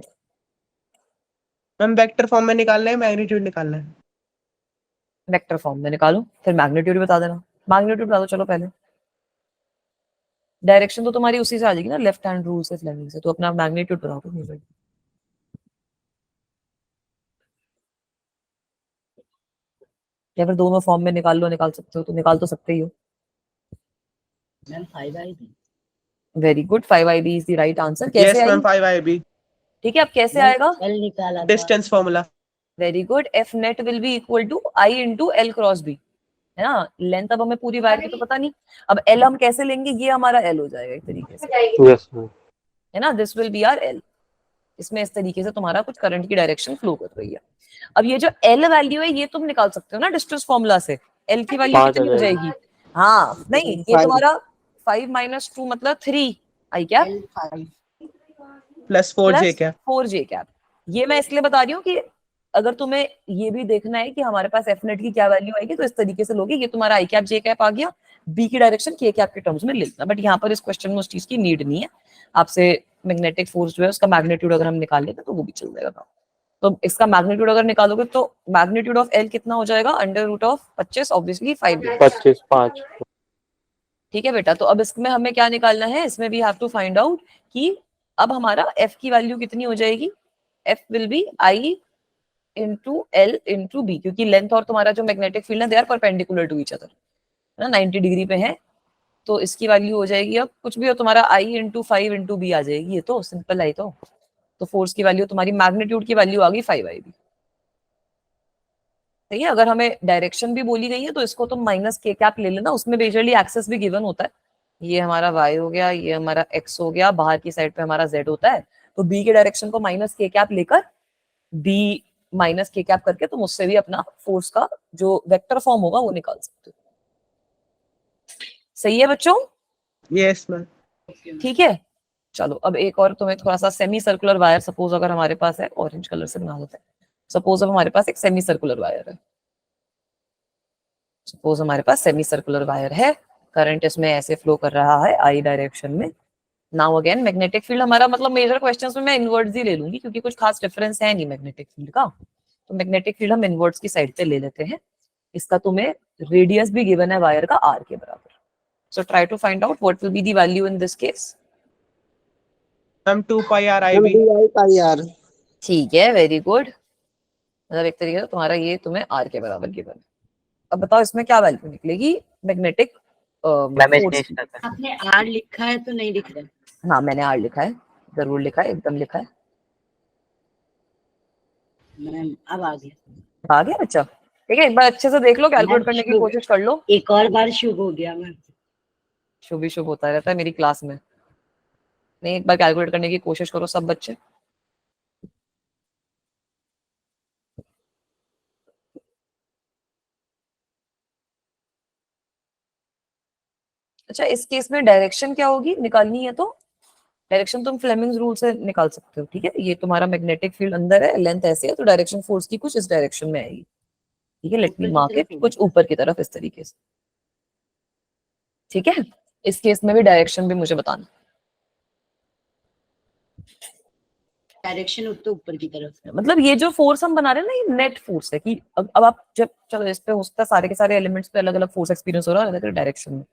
मैम वेक्टर फॉर्म में निकालना है, मैग्नीट्यूड निकालना है। वेक्टर फॉर्म में निकालो, फिर मैग्नीट्यूड बता देना। मैग्नीट्यूड बता दो चलो पहले, डायरेक्शन तो तुम्हारी उसी से आ जाएगी ना, लेफ्ट हैंड रूल से, फ्लेमिंग से, तो अपना मैग्नीट्यूड बताओ तो, या फिर दोनों फॉर्म में निकाल लो, निकाल सकते हो तो निकाल तो सकते ही हो। Ma'am 5IB। Very good, 5IB is the right answer. Yes कैसे आई? मैम 5IB ठीक है, अब कैसे आएगा? एल निकाला था। Distance formula. Very good, F net will be equal to I into L cross B, है ना। लेंथ अब हमें पूरी वायर की तो पता नहीं, अब एल हम कैसे लेंगे, ये हमारा एल हो जाएगा एक तरीके से, यस मैम है ना, this will B R L. इसमें इस तरीके से तुम्हारा कुछ करंट की डायरेक्शन फ्लो कर रही है। अब ये जो एल वैल्यू है ये तुम निकाल सकते हो ना डिस्टेंस फॉर्मूला से, एल की वैल्यू 5 कितनी हो जाएगी? हाँ नहीं, ये 5 तुम्हारा 5 - 2 मतलब 3 आई क्या, L5। प्लस 4J क्या? 4J cap. ये मैं इसलिए बता रही हूँ कि अगर तुम्हें ये भी देखना है कि हमारे पास एफ नेट की क्या वैल्यू आएगी, तो इस तरीके से लोगे, ये तुम्हारा आई कैप जे कैप आ गया, बी की डायरेक्शन के कैप के टर्म्स में ले लेना, बट यहाँ पर इस क्वेश्चन में उस चीज की नीड नहीं है। आपसे मैग्नेटिक फोर्स जो है उसका मैग्नीट्यूड अगर हम निकाल लेते तो वो भी चल जाएगा। तो इसका मैग्नीट्यूड अगर निकालोगे तो मैग्नीट्यूड ऑफ एल कितना हो जाएगा, √25, ऑब्वियसली 5। 25 5 ठीक है बेटा, तो अब इसमें हमें क्या निकालना है, इसमें we have to find out कि अब हमारा एफ की वैल्यू कितनी हो जाएगी, F will be I into L into B, क्योंकि लेंथ और तुम्हारा जो मैग्नेटिक फील्ड है they are perpendicular to each other, है ना, 90 डिग्री पे है, तो इसकी वैल्यू हो जाएगी, अब कुछ भी हो तुम्हारा आई इंटू 5 इंटू बी आ जाएगी, ये तो सिंपल है। तो फोर्स की वैल्यू तुम्हारी मैग्नीट्यूड की वैल्यू आ गई 5IB। सही है। अगर हमें डायरेक्शन भी बोली गई है तो इसको तुम माइनस के कैप ले लेना, उसमें बेसिकली एक्सेस भी गिवन होता है। ये हमारा y हो गया, ये हमारा x हो गया, बाहर की साइड पे हमारा z होता है, तो b के डायरेक्शन को माइनस के कैप लेकर b माइनस के कैप करके तुम उससे भी अपना फोर्स का जो वेक्टर फॉर्म होगा वो निकाल सकते हो। सही है बच्चों? Yes ma'am. ठीक है, चलो अब एक और तुम्हें थोड़ा सा सेमी सर्कुलर वायर, सपोज अगर हमारे पास है, ऑरेंज कलर से बना देते हैं। सपोज अब हमारे पास एक सेमी सर्कुलर वायर है, सपोज हमारे पास सेमी सर्कुलर वायर है, करंट इसमें ऐसे फ्लो कर रहा है आई डायरेक्शन में। नाउ अगेन मैग्नेटिक फील्ड हमारा, मतलब मेजर क्वेश्चंस में मैं इनवर्ट्स ही ले लूंगी क्योंकि कुछ खास डिफरेंस है नहीं मैग्नेटिक फील्ड का, तो मैग्नेटिक फील्ड हम इनवर्ट्स की साइड पे ले लेते हैं। इसका तुम्हें रेडियस भी गिवन है वायर का r के बराबर। So try to find out what will be the value in this case. Ma'am 2 pi r ma'am IB। D I pi R. ठीक है, वेरी गुड। मतलब एक तरीके से तुम्हारा ये तुम्हें r के बराबर गिवन है। अब बताओ इसमें क्या वैल्यू निकलेगी मैग्नेटिक मैम फोर्स स्टेज की। तक है। आपने R लिखा है तो नहीं लिख रहा। हाँ मैंने r लिखा है, जरूर लिखा है, एकदम लिखा है। मैम अब आ गया। आ गया बच्चा? ठीक है, एक बार अच्छे से देख लो, कैलकुलेट करने की कोशिश कर लो। एक और बार शुभ हो गया मैम। शुभ ही शुभ होता रहता है मेरी क्लास में। नहीं, एक बार कैलकुलेट करने की कोशिश करो सब बच्चे। अच्छा, इस केस में डायरेक्शन क्या होगी निकालनी है तो डायरेक्शन तुम फ्लेमिंग्स रूल से निकाल सकते हो। ठीक है, ये तुम्हारा मैग्नेटिक फील्ड अंदर है, लेंथ ऐसे है, तो डायरेक्शन फोर्स की कुछ इस डायरेक्शन में आएगी। ठीक है, लेट मी मार्क इट, कुछ ऊपर की तरफ इस तरीके से। ठीक है, इस केस में भी डायरेक्शन भी मुझे बताना। डायरेक्शन तो ऊपर की तरफ है। मतलब ये जो फोर्स हम बना रहे हैं ना, ये नेट फोर्स है कि अब आप जब, चलो इस पे हो सकता है सारे के सारे एलिमेंट्स पे अलग अलग फोर्स एक्सपीरियंस हो रहा है अलग अलग डायरेक्शन में,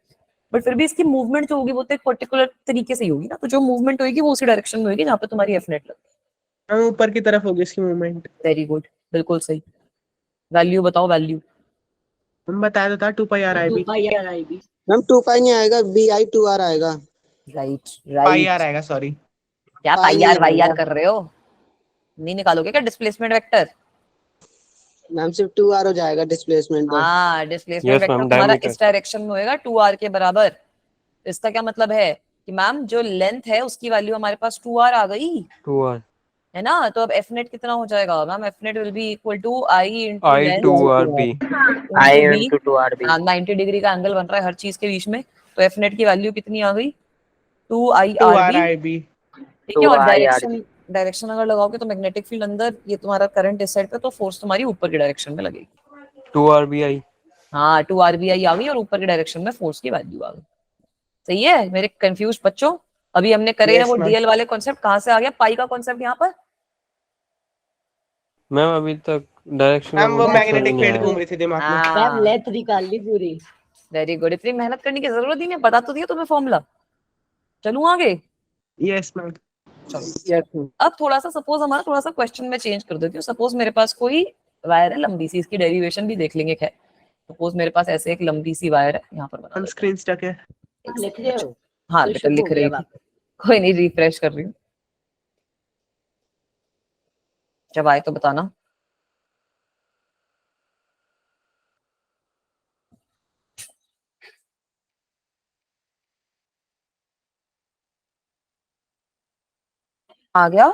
बट फिर भी इसकी मूवमेंट जो होगी वो तो एक पर्टिकुलर तरीके से ही होगी ना, तो जो मूवमेंट होगी वो उसी डायरेक्शन में होगी जहाँ पे तुम्हारी एफ नेट लगती मैम ऊपर की तरफ होगी इसकी मूवमेंट। है। वेरी गुड, बिल्कुल सही। वैल्यू बताओ, वैल्यू। हम बताया तो था 2 पाई r 2 IB। पाई R IB। मैम 2 पाई नहीं आएगा, बी आई 2 आर आएगा। राइट पाई राइट। r आएगा, सॉरी। क्या पाई पाई नहीं आर वाई आर आएगा। कर रहे हो? नहीं निकालोगे क्या डिस्प्लेसमेंट वेक्टर? मैम सिर्फ 2 आर हो जाएगा डिस्प्लेसमेंट तो। हाँ, डिस्प्लेसमेंट यस वेक्टर मैम, तुम्हारा डायमीटर इस डायरेक्शन में होएगा 2r के बराबर। इसका क्या मतलब है कि मैम जो लेंथ है उसकी वैल्यू हमारे पास 2r आ गई 2r है ना, तो अब एफ नेट कितना हो जाएगा ma'am? F net will be equal to I into I length 2RB। I into B. Into 2RB। हाँ, 90 डिग्री का एंगल बन रहा है हर चीज के बीच में, तो एफ नेट की वैल्यू कितनी आ गई? 2 2 r IRB। IB। ठीक है, और 2IRB। डायरेक्शन अगर लगाओगे तो मैग्नेटिक फील्ड अंदर, ये तुम्हारा करंट इस साइड पे, तो फोर्स तुम्हारी ऊपर की डायरेक्शन में लगेगी। 2RBI। हाँ, 2RBI आ गई और ऊपर की डायरेक्शन में फोर्स की वैल्यू आ गई। सही है मेरे कंफ्यूज बच्चों? अभी हमने करे हैं Yes, वो ma'am. डीएल वाले कॉन्सेप्ट, कहाँ से आ गया पाई का कॉन्सेप्ट यहाँ पर? मैम अभी तक डायरेक्शन का मैम वो कुछ समझ मैग्नेटिक नहीं फील्ड आया। घूम रही थी दिमाग में। मैम हाँ, लेंथ निकाल ली पूरी। Very good. इतनी मेहनत करने की जरूरत ही नहीं, बता तो दिया तुम्हें फॉर्मूला। चलूं आगे? Yes ma'am. चलो, यस। अब थोड़ा सा सपोज हमारा थोड़ा सा क्वेश्चन में चेंज कर देती हूँ। सपोज मेरे पास कोई वायर है लंबी सी, इसकी डेरिवेशन भी देख लेंगे। खैर, सपोज मेरे पास ऐसे एक लंबी सी वायर है, यहाँ पर बना हम लेते स्क्रीन स्टक है। हैं। लिख रहे हो? हाँ तो बेटा शुभ हो लिख रही गया थी, वापस। कोई नहीं, रिफ्रेश कर रही हूँ। जब आए तो बताना। आ गया?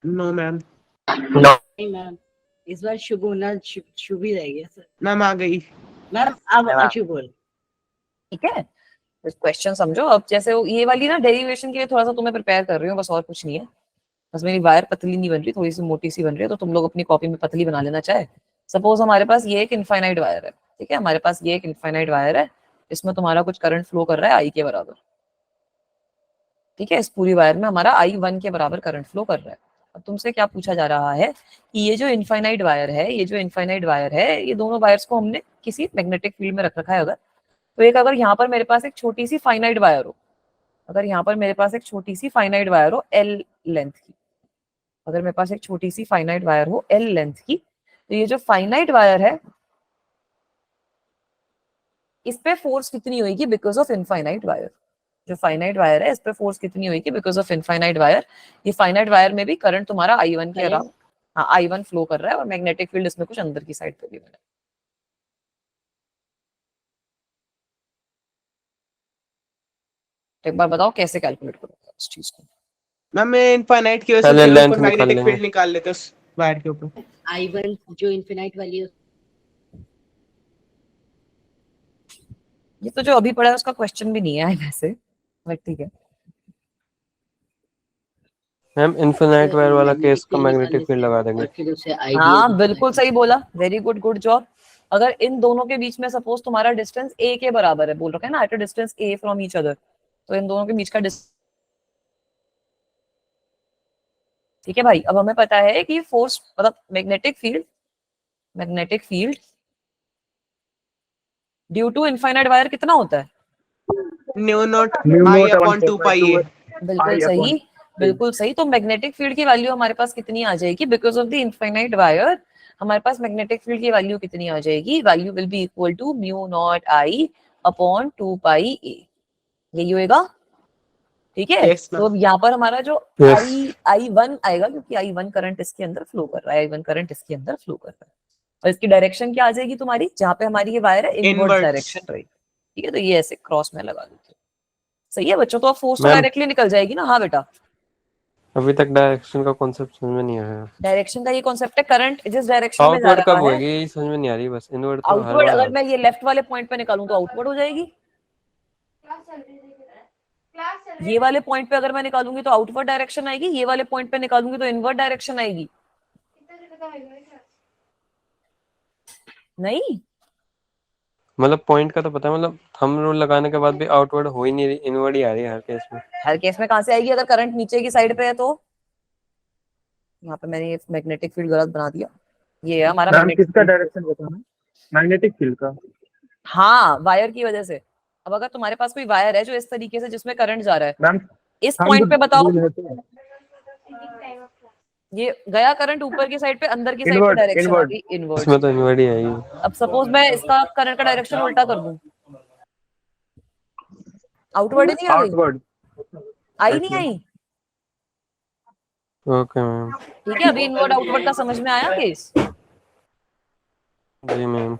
No ma'am. नो। नहीं मैम, इस बार शुभ होना शुभ ही रह गया सर। मैम आ गई। मैम अब मैम। अशुभ हो। ठीक है, क्वेश्चन समझो। अब जैसे ये वाली ना डेरिवेशन के लिए थोड़ा सा तुम्हें प्रिपेयर कर रही हूँ, बस और कुछ नहीं है। बस मेरी वायर पतली नहीं बन रही, थोड़ी सी मोटी सी बन रही है, तो तुम लोग अपनी कॉपी में पतली बना लेना चाहे। सपोज हमारे पास ये एक इनफाइनाइट वायर है। ठीक है, हमारे पास ये एक इनफाइनाइट वायर है, इसमें तुम्हारा कुछ करंट फ्लो कर रहा है आई के बराबर। ठीक है, इस पूरी वायर में हमारा I1 के बराबर करंट फ्लो कर रहा है। अब तुमसे क्या पूछा जा रहा है कि ये जो इनफाइनाइट वायर है, ये जो इनफाइनाइट वायर है, ये दोनों वायर्स को हमने किसी मैग्नेटिक फील्ड में रख रखा है अगर, तो एक अगर यहाँ पर मेरे पास एक छोटी सी फाइनाइट वायर हो, अगर यहाँ पर मेरे पास एक छोटी सी फाइनाइट वायर हो L लेंथ की, अगर मेरे पास एक छोटी सी फाइनाइट वायर हो L लेंथ की, तो ये जो फाइनाइट वायर है इस पे फोर्स कितनी होगी बिकॉज ऑफ इनफाइनाइट वायर। जो फाइनाइट वायर है इस पे फोर्स कितनी होगी बिकॉज ऑफ इनफाइनाइट वायर। ये फाइनाइट वायर में भी करंट तुम्हारा I1 के अराउंड हाँ I1 फ्लो कर रहा है और मैग्नेटिक फील्ड इसमें कुछ अंदर की साइड पे भी बना है। एक बार बताओ कैसे कैलकुलेट करोगे इस चीज को? मैम मैं इनफाइनाइट की वजह से पहले उसके लेंथ ऊपर निकाल मैग्नेटिक लेंगे। फील्ड निकाल लेते उस वायर के ऊपर। I1 जो इनफिनाइट वाली है ये तो जो अभी पढ़ा है उसका क्वेश्चन भी नहीं है वैसे, बट ठीक है। मैम इन्फिनाइट वायर वाला केस का निकाल मैग्नेटिक फील्ड लेते हैं लगा देंगे। और फिर उसे आइडियल हाँ बिल्कुल सही बोला, वेरी गुड, गुड जॉब। अगर इन दोनों के बीच में सपोज तुम्हारा डिस्टेंस a के बराबर है, बोल रखा है ना, at a distance a from each other, तो इन दोनों के बीच का ठीक है भाई। अब हमें पता है कि फोर्स मतलब magnetic field due to infinite wire कितना होता है? Mu naught mu I naught upon 2 pi a. बिल्कुल सही, बिल्कुल सही। तो मैग्नेटिक फील्ड की वैल्यू हमारे पास कितनी आ जाएगी? Because of the infinite wire हमारे पास मैग्नेटिक फील्ड की वैल्यू कितनी आ जाएगी? Value will be equal to mu naught I upon 2 pi a. यही होएगा, ठीक है। Yes, ma'am. तो अब यहाँ पर हमारा जो Yes. I1 आएगा, क्योंकि I1 करंट इसके अंदर फ्लो कर रहा है, I1 करंट इसके अंदर फ्लो कर रहा है, और इसकी डायरेक्शन क्या आ जाएगी तुम्हारी? जहाँ पे हमारी ये वायर है इनवर्ड Inwards. डायरेक्शन रहेगी, ठीक है। तो ये ऐसे क्रॉस में लगा देते हो, सही है बच्चों। तो अब फोर्स तो Ma'am. डायरेक्टली निकल जाएगी ना? हाँ बेटा, अभी तक डायरेक्शन का कॉन्सेप्ट समझ में नहीं आया। डायरेक्शन का ये कॉन्सेप्ट है, करंट जिस डायरेक्शन में जा आउटवर्ड कब रहा है। होएगी यही समझ में नहीं आ रही, बस इनवर्ड तो हर आउटवर्ड, बार अगर मैं ये लेफ्ट वाले पॉइंट पे निकालूं तो आउटवर्ड हो जाएगी। ये वाले पॉइंट पे अगर मैं निकालूंगी तो आउटवर्ड डायरेक्शन आएगी, ये वाले पॉइंट पे निकालूंगी तो इनवर्ड डायरेक्शन आएगी। नहीं, मतलब पॉइंट का तो पता है, मतलब थंब रूल लगाने के बाद भी आउटवर्ड हो ही नहीं रही, इनवर्ड ही आ रही है हर केस में। हर केस में कहां से आएगी? अगर करंट नीचे की साइड पे है तो। यहाँ पे मैंने ये मैग्नेटिक फील्ड गलत बना दिया, ये है हमारा मैम मैग्नेटिक किसका फील्ड। डायरेक्शन बताना? मैग्नेटिक फील्ड का। हाँ, वायर की वजह से। अब अगर तुम्हारे पास कोई वायर है जो इस तरीके से जिसमें करंट जा रहा है, मैम इस हम पॉइंट पे बताओ, रूल है तो ये गया करंट ऊपर की साइड पे, अंदर की साइड पे इनवर्ड डायरेक्शन आ इनवर्ड गई इनवर्ड। इसमें तो इनवर्ड ही आएगी। अब सपोज मैं इसका करंट का डायरेक्शन उल्टा कर दूं, आउटवर्ड ही नहीं आ गई, आउटवर्ड। आई नहीं आई, ओके मैम। ठीक है। अभी इनवर्ड आउटवर्ड का समझ में आया केस? जी मैम।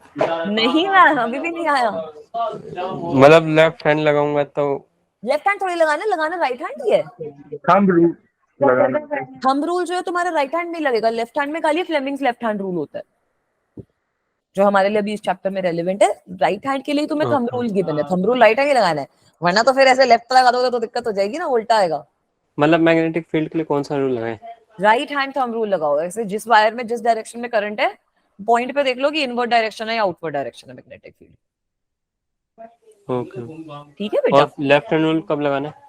नहीं मैम, अभी भी नहीं आया। मतलब लेफ्ट हैंड लगाऊंगा तो लेफ्ट हैंड थोड़ी लगाना, लगाना राइट हैंड ही है। थंब रूल लगाना। थंब रूल जो है तुम्हारा राइट हैंड नहीं लगेगा, लेफ्ट हैंड में खाली फ्लेमिंग्स लेफ्ट हैंड रूल होता है, जो हमारे लिए अभी इस चैप्टर में रेलेवेंट है। राइट हैंड के लिए तुम्हें थंब रूल गिवन है, थंब रूल राइट हैंड ही लगाना है, वरना तो फिर ऐसे लेफ्ट लगा दोगे तो दिक्कत हो जाएगी ना, उल्टा आएगा। मतलब मैग्नेटिक फील्ड के लिए कौन सा रूल लगाएं? राइट हैंड थंब रूल लगाओ। ऐसे जिस वायर में जिस डायरेक्शन में करंट है, पॉइंट पे देख लो कि इनवर्ड डायरेक्शन है या आउटवर्ड डायरेक्शन है मैग्नेटिक फील्ड, ओके। ठीक है बेटा। और लेफ्ट हैंड रूल कब लगाना है?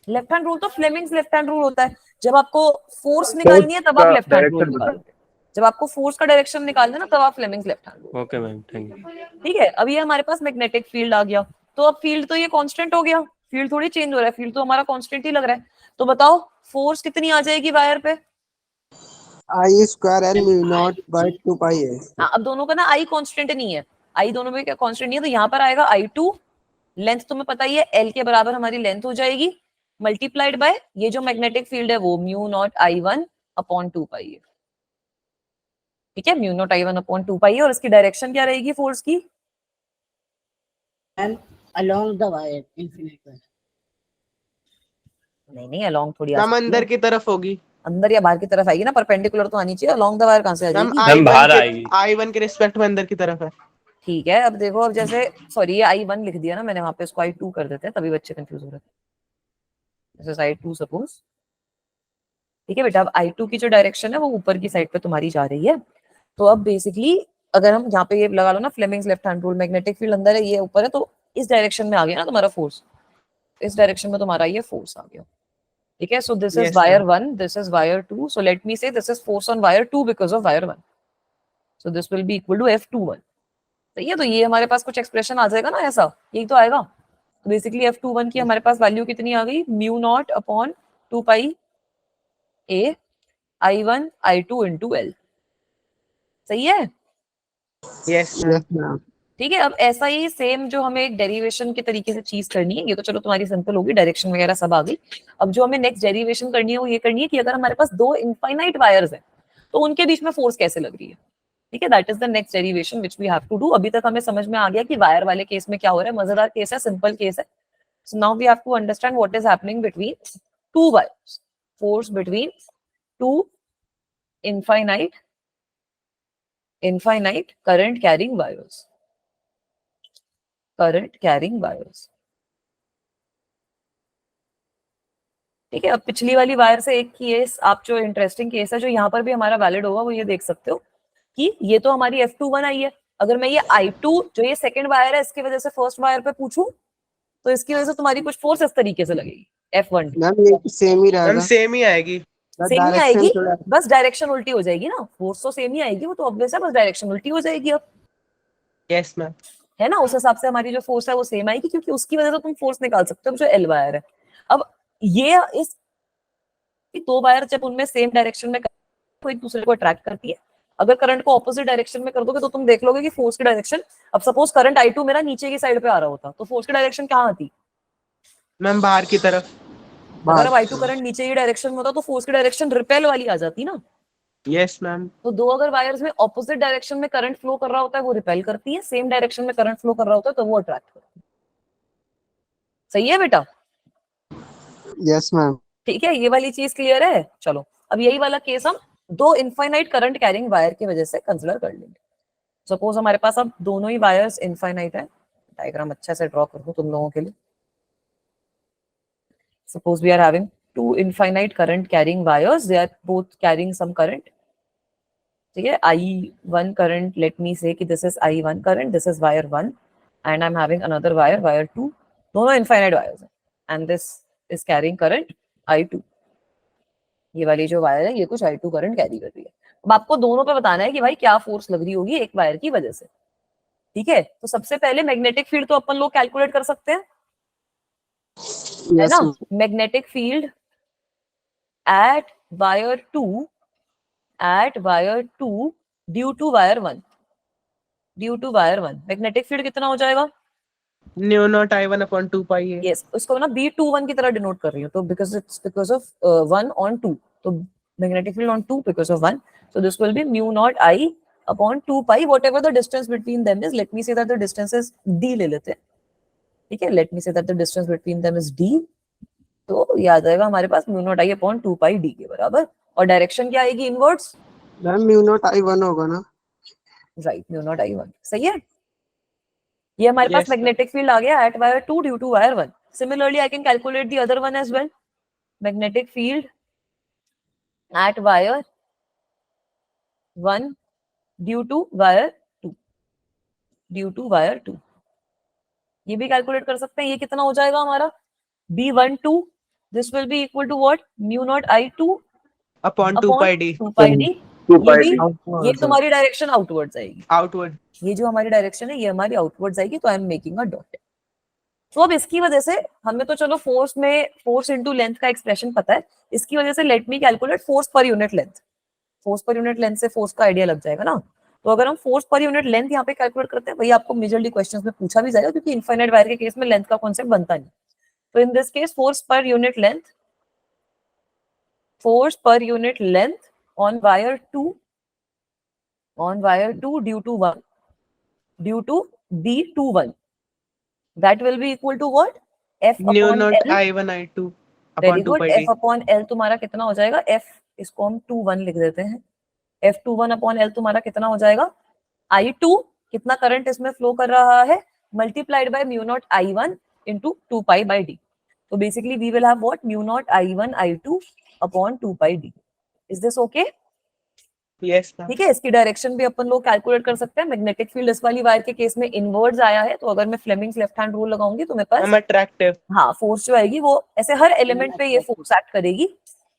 लेफ्ट हैंड रूल तो फ्लेमिंग्स लेफ्ट हैंड रूल होता है, जब आपको फोर्स निकालनी है तब आप लेफ्ट हैंड रूल निकालोगे, जब आपको फोर्स का डायरेक्शन निकालना है ना तब आप Fleming's left hand rule. Okay ma'am, thank you. ठीक है। अब ये हमारे पास मैग्नेटिक फील्ड आ गया, तो अब फील्ड तो ये कांस्टेंट हो गया, फील्ड थोड़ी चेंज हो रहा है, फील्ड तो हमारा कांस्टेंट ही लग रहा है। तो बताओ फोर्स कितनी आ जाएगी वायर पे? I square L mu naught by 2 pi है। हाँ, अब दोनों का ना आई कांस्टेंट नहीं है, आई दोनों में क्या कांस्टेंट नहीं है, तो यहाँ पर आएगा I2, लेंथ तुम्हें पता ही है L के बराबर हमारी लेंथ हो जाएगी, मल्टीप्लाइड बाय ये जो मैग्नेटिक फील्ड है वो mu naught I1 upon 2 pi है, ठीक है। Mu naught I1 upon 2 pi है, और इसकी डायरेक्शन क्या रहेगी फोर्स की? and along the wire infinite wire. नहीं, अलोंग थोड़ी आ मैम सकती अंदर है, की तरफ होगी। अंदर या बाहर की तरफ आएगी ना, परपेंडिकुलर तो आनी चाहिए, अलोंग द वायर कहां से आ मैम जाएगी? I1 के रिस्पेक्ट में अंदर की तरफ है। ठीक है। अब देखो, अब जैसे सॉरी ये I1 लिख दिया ना मैंने, वहां पे इसको I2 कर देते हैं, तभी बच्चे कंफ्यूज हो रहे थे। जैसे I2 सपोज, ठीक है बेटा। अब I2 की जो डायरेक्शन है वो ऊपर की साइड पे तुम्हारी जा रही है, तो अब बेसिकली अगर हम यहाँ पे ये लगा लो ना Fleming's left hand rule, magnetic field अंदर है ये ऊपर है, तो इस डायरेक्शन में आ गया ना तुम्हारा फोर्स, इस डायरेक्शन में तुम्हारा ये फोर्स आ गया, ठीक है। So this is Yes, wire ma'am. 1, this is wire 2, so let me say this is force on wire 2 because of wire 1, so this will be equal to F21, सही है। तो ये हमारे पास कुछ एक्सप्रेशन आ जाएगा ना, ऐसा यही तो आएगा। तो बेसिकली F21 की हमारे पास वैल्यू कितनी आ गई? Mu naught upon 2 pi A I1 I2 into L, सही है। Yes, yes ma'am. ठीक है, अब ऐसा ही सेम जो हमें एक डेरिवेशन के तरीके से चीज करनी है, ये तो चलो तुम्हारी सिंपल होगी, डायरेक्शन वगैरह सब आ गई। अब जो हमें नेक्स्ट डेरिवेशन करनी है वो ये करनी है कि अगर हमारे पास दो इनफाइनाइट वायर्स हैं तो उनके बीच में फोर्स कैसे लग रही है। ठीक है, that is the next derivation which we have to do. अभी तक हमें समझ में आ गया कि वायर वाले केस में क्या हो रहा है, मजेदार केस है, सिंपल केस है। So now we have to understand what is happening between two wires, force between two infinite current carrying wires, ठीक है। अब पिछली वाली वायर से एक केस, आप जो इंटरेस्टिंग केस है जो यहाँ पर भी हमारा वैलिड होगा, वो ये देख सकते हो कि ये तो हमारी F21 आई है। अगर मैं ये I2 जो ये सेकंड वायर है इसकी वजह से फर्स्ट वायर पे पूछूं तो इसकी वजह से तुम्हारी कुछ फोर्स इस तरीके से लगेगी F1। मैम ये सेम ही मैम रहेगा, सेम ही आएगी। सेम ही डायरेक्शन आएगी, थोड़ा बस डायरेक्शन उल्टी हो जाएगी ना। फोर्स तो सेम ही आएगी, वो तो ऑब्वियस है, बस डायरेक्शन उल्टी हो जाएगी। अब यस मैम। है ना, उस हिसाब से हमारी जो फोर्स है वो सेम आएगी, क्योंकि उसकी वजह से तुम फोर्स निकाल सकते हो जो एल वायर है। अब ये इस दो वायर जब उनमें सेम डायरेक्शन में तो एक दूसरे को अट्रैक्ट करती है। अगर करंट को ऑपोजिट डायरेक्शन में कर दोगे तो तुम देख लोगे कि फोर्स की डायरेक्शन, अब सपोज करंट I2 मेरा नीचे की साइड पे आ रहा होता तो फोर्स की डायरेक्शन कहाँ आती? मैम बाहर की तरफ। अगर अब I2 करंट नीचे की डायरेक्शन में होता तो फोर्स की डायरेक्शन रिपेल वाली आ जाती ना। Yes ma'am. तो दो अगर वायर्स में ऑपोजिट डायरेक्शन में करंट फ्लो कर रहा होता है वो रिपेल करती है, सेम डायरेक्शन में करंट फ्लो कर रहा होता है तो वो अट्रैक्ट करती है। सही है बेटा? Yes ma'am. ठीक है, ये वाली चीज क्लियर है। चलो अब यही वाला केस हम दो इनफाइनाइट करंट कैरिंग वायर की वजह से कंसिडर कर लेंगे। सपोज हमारे पास अब दोनों ही वायर्स इनफाइनाइट है, डायग्राम अच्छे से ड्रॉ कर दूं तुम लोगों के लिए। Suppose we are having two infinite current carrying wires, they are both carrying some current। ठीक है, I1 current, let me say कि this is I1 current, this is wire 1 and I'm having another wire 2, दोनों infinite wires हैं and this is carrying current I2। ये वाली जो wire है ये कुछ I2 करंट कैरी कर रही है। अब आपको दोनों पे बताना है कि भाई क्या फोर्स लग रही होगी एक वायर की वजह से। ठीक है, तो सबसे पहले मैग्नेटिक फील्ड तो अपन लोग कैलकुलेट कर सकते हैं, है यस ना। Magnetic field at wire 2 due to wire 1 magnetic field कितना हो जाएगा? New not I1 upon 2 pi है। यस, उसको ना B21 की तरह डिनोट कर रही हूँ, तो बिकॉज ऑफ 1 ऑन 2, तो magnetic field on 2 because of 1, so this will be mu naught I upon 2 pi whatever the distance between them is। let me say that the distance is d ले लेते हैं। ठीक है, let me say that the distance between them is d, तो ये आ जाएगा हमारे पास mu naught I upon 2 pi d के बराबर। और डायरेक्शन क्या आएगी? Inwards. Ma'am mu naught I1 होगा ना? राइट, mu naught I1 सही है। ये हमारे पास Yes, मैग्नेटिक फील्ड आ गया at wire 2 due to wire 1। Similarly I can calculate the other one as well. Magnetic field at wire 1 due to wire 2 ये भी कैलकुलेट कर सकते हैं। ये कितना हो जाएगा हमारा? B12 this will be equal to what? mu naught I2 upon 2 pi D 2 pi d। ये तुम्हारी डायरेक्शन आउटवर्ड जाएगी, आउटवर्ड। ये जो हमारी डायरेक्शन है ये हमारी आउटवर्ड जाएगी, तो I am making a dot. तो अब इसकी वजह से हमें तो चलो फोर्स इनटू लेंथ का एक्सप्रेशन पता है, इसकी वजह से let me calculate force per unit length. Force per unit length से फोर्स का आइडिया लग जाएगा ना। तो अगर हम फोर्स पर यूनिट लेंथ यहाँ पे कैलकुलेट करते हैं, वही आपको मेजरली क्वेश्चंस में पूछा भी जाएगा, क्योंकि इनफाइनाइट वायर के केस में लेंथ का कॉन्सेप्ट बनता नहीं। तो in this case force per unit length on wire 2 due to B21 that will be equal to what? F mu upon naught L। I1 I2 very upon 2 good, pi F D. upon L तुम्हारा कितना हो जाएगा? F, इसको हम 21 लिख देते हैं। F21 upon L तुम्हारा कितना हो जाएगा? I2 कितना करंट इसमें फ्लो कर रहा है multiplied by mu naught I1 into 2 pi by D. तो basically we will have what? Mu naught I1 I2 upon 2 pi D. Is this okay? Yes ma'am. ठीक है, इसकी डायरेक्शन भी अपन लोग कैलकुलेट कर सकते हैं। मैग्नेटिक फील्ड इस वाली वायर के केस में इनवर्ड्स आया है, तो अगर मैं फ्लेमिंग्स लेफ्ट हैंड रूल लगाऊंगी तो मेरे पास हम अट्रैक्टिव। हाँ फोर्स जो आएगी वो ऐसे हर एलिमेंट पे ये फोर्स एक्ट करेगी।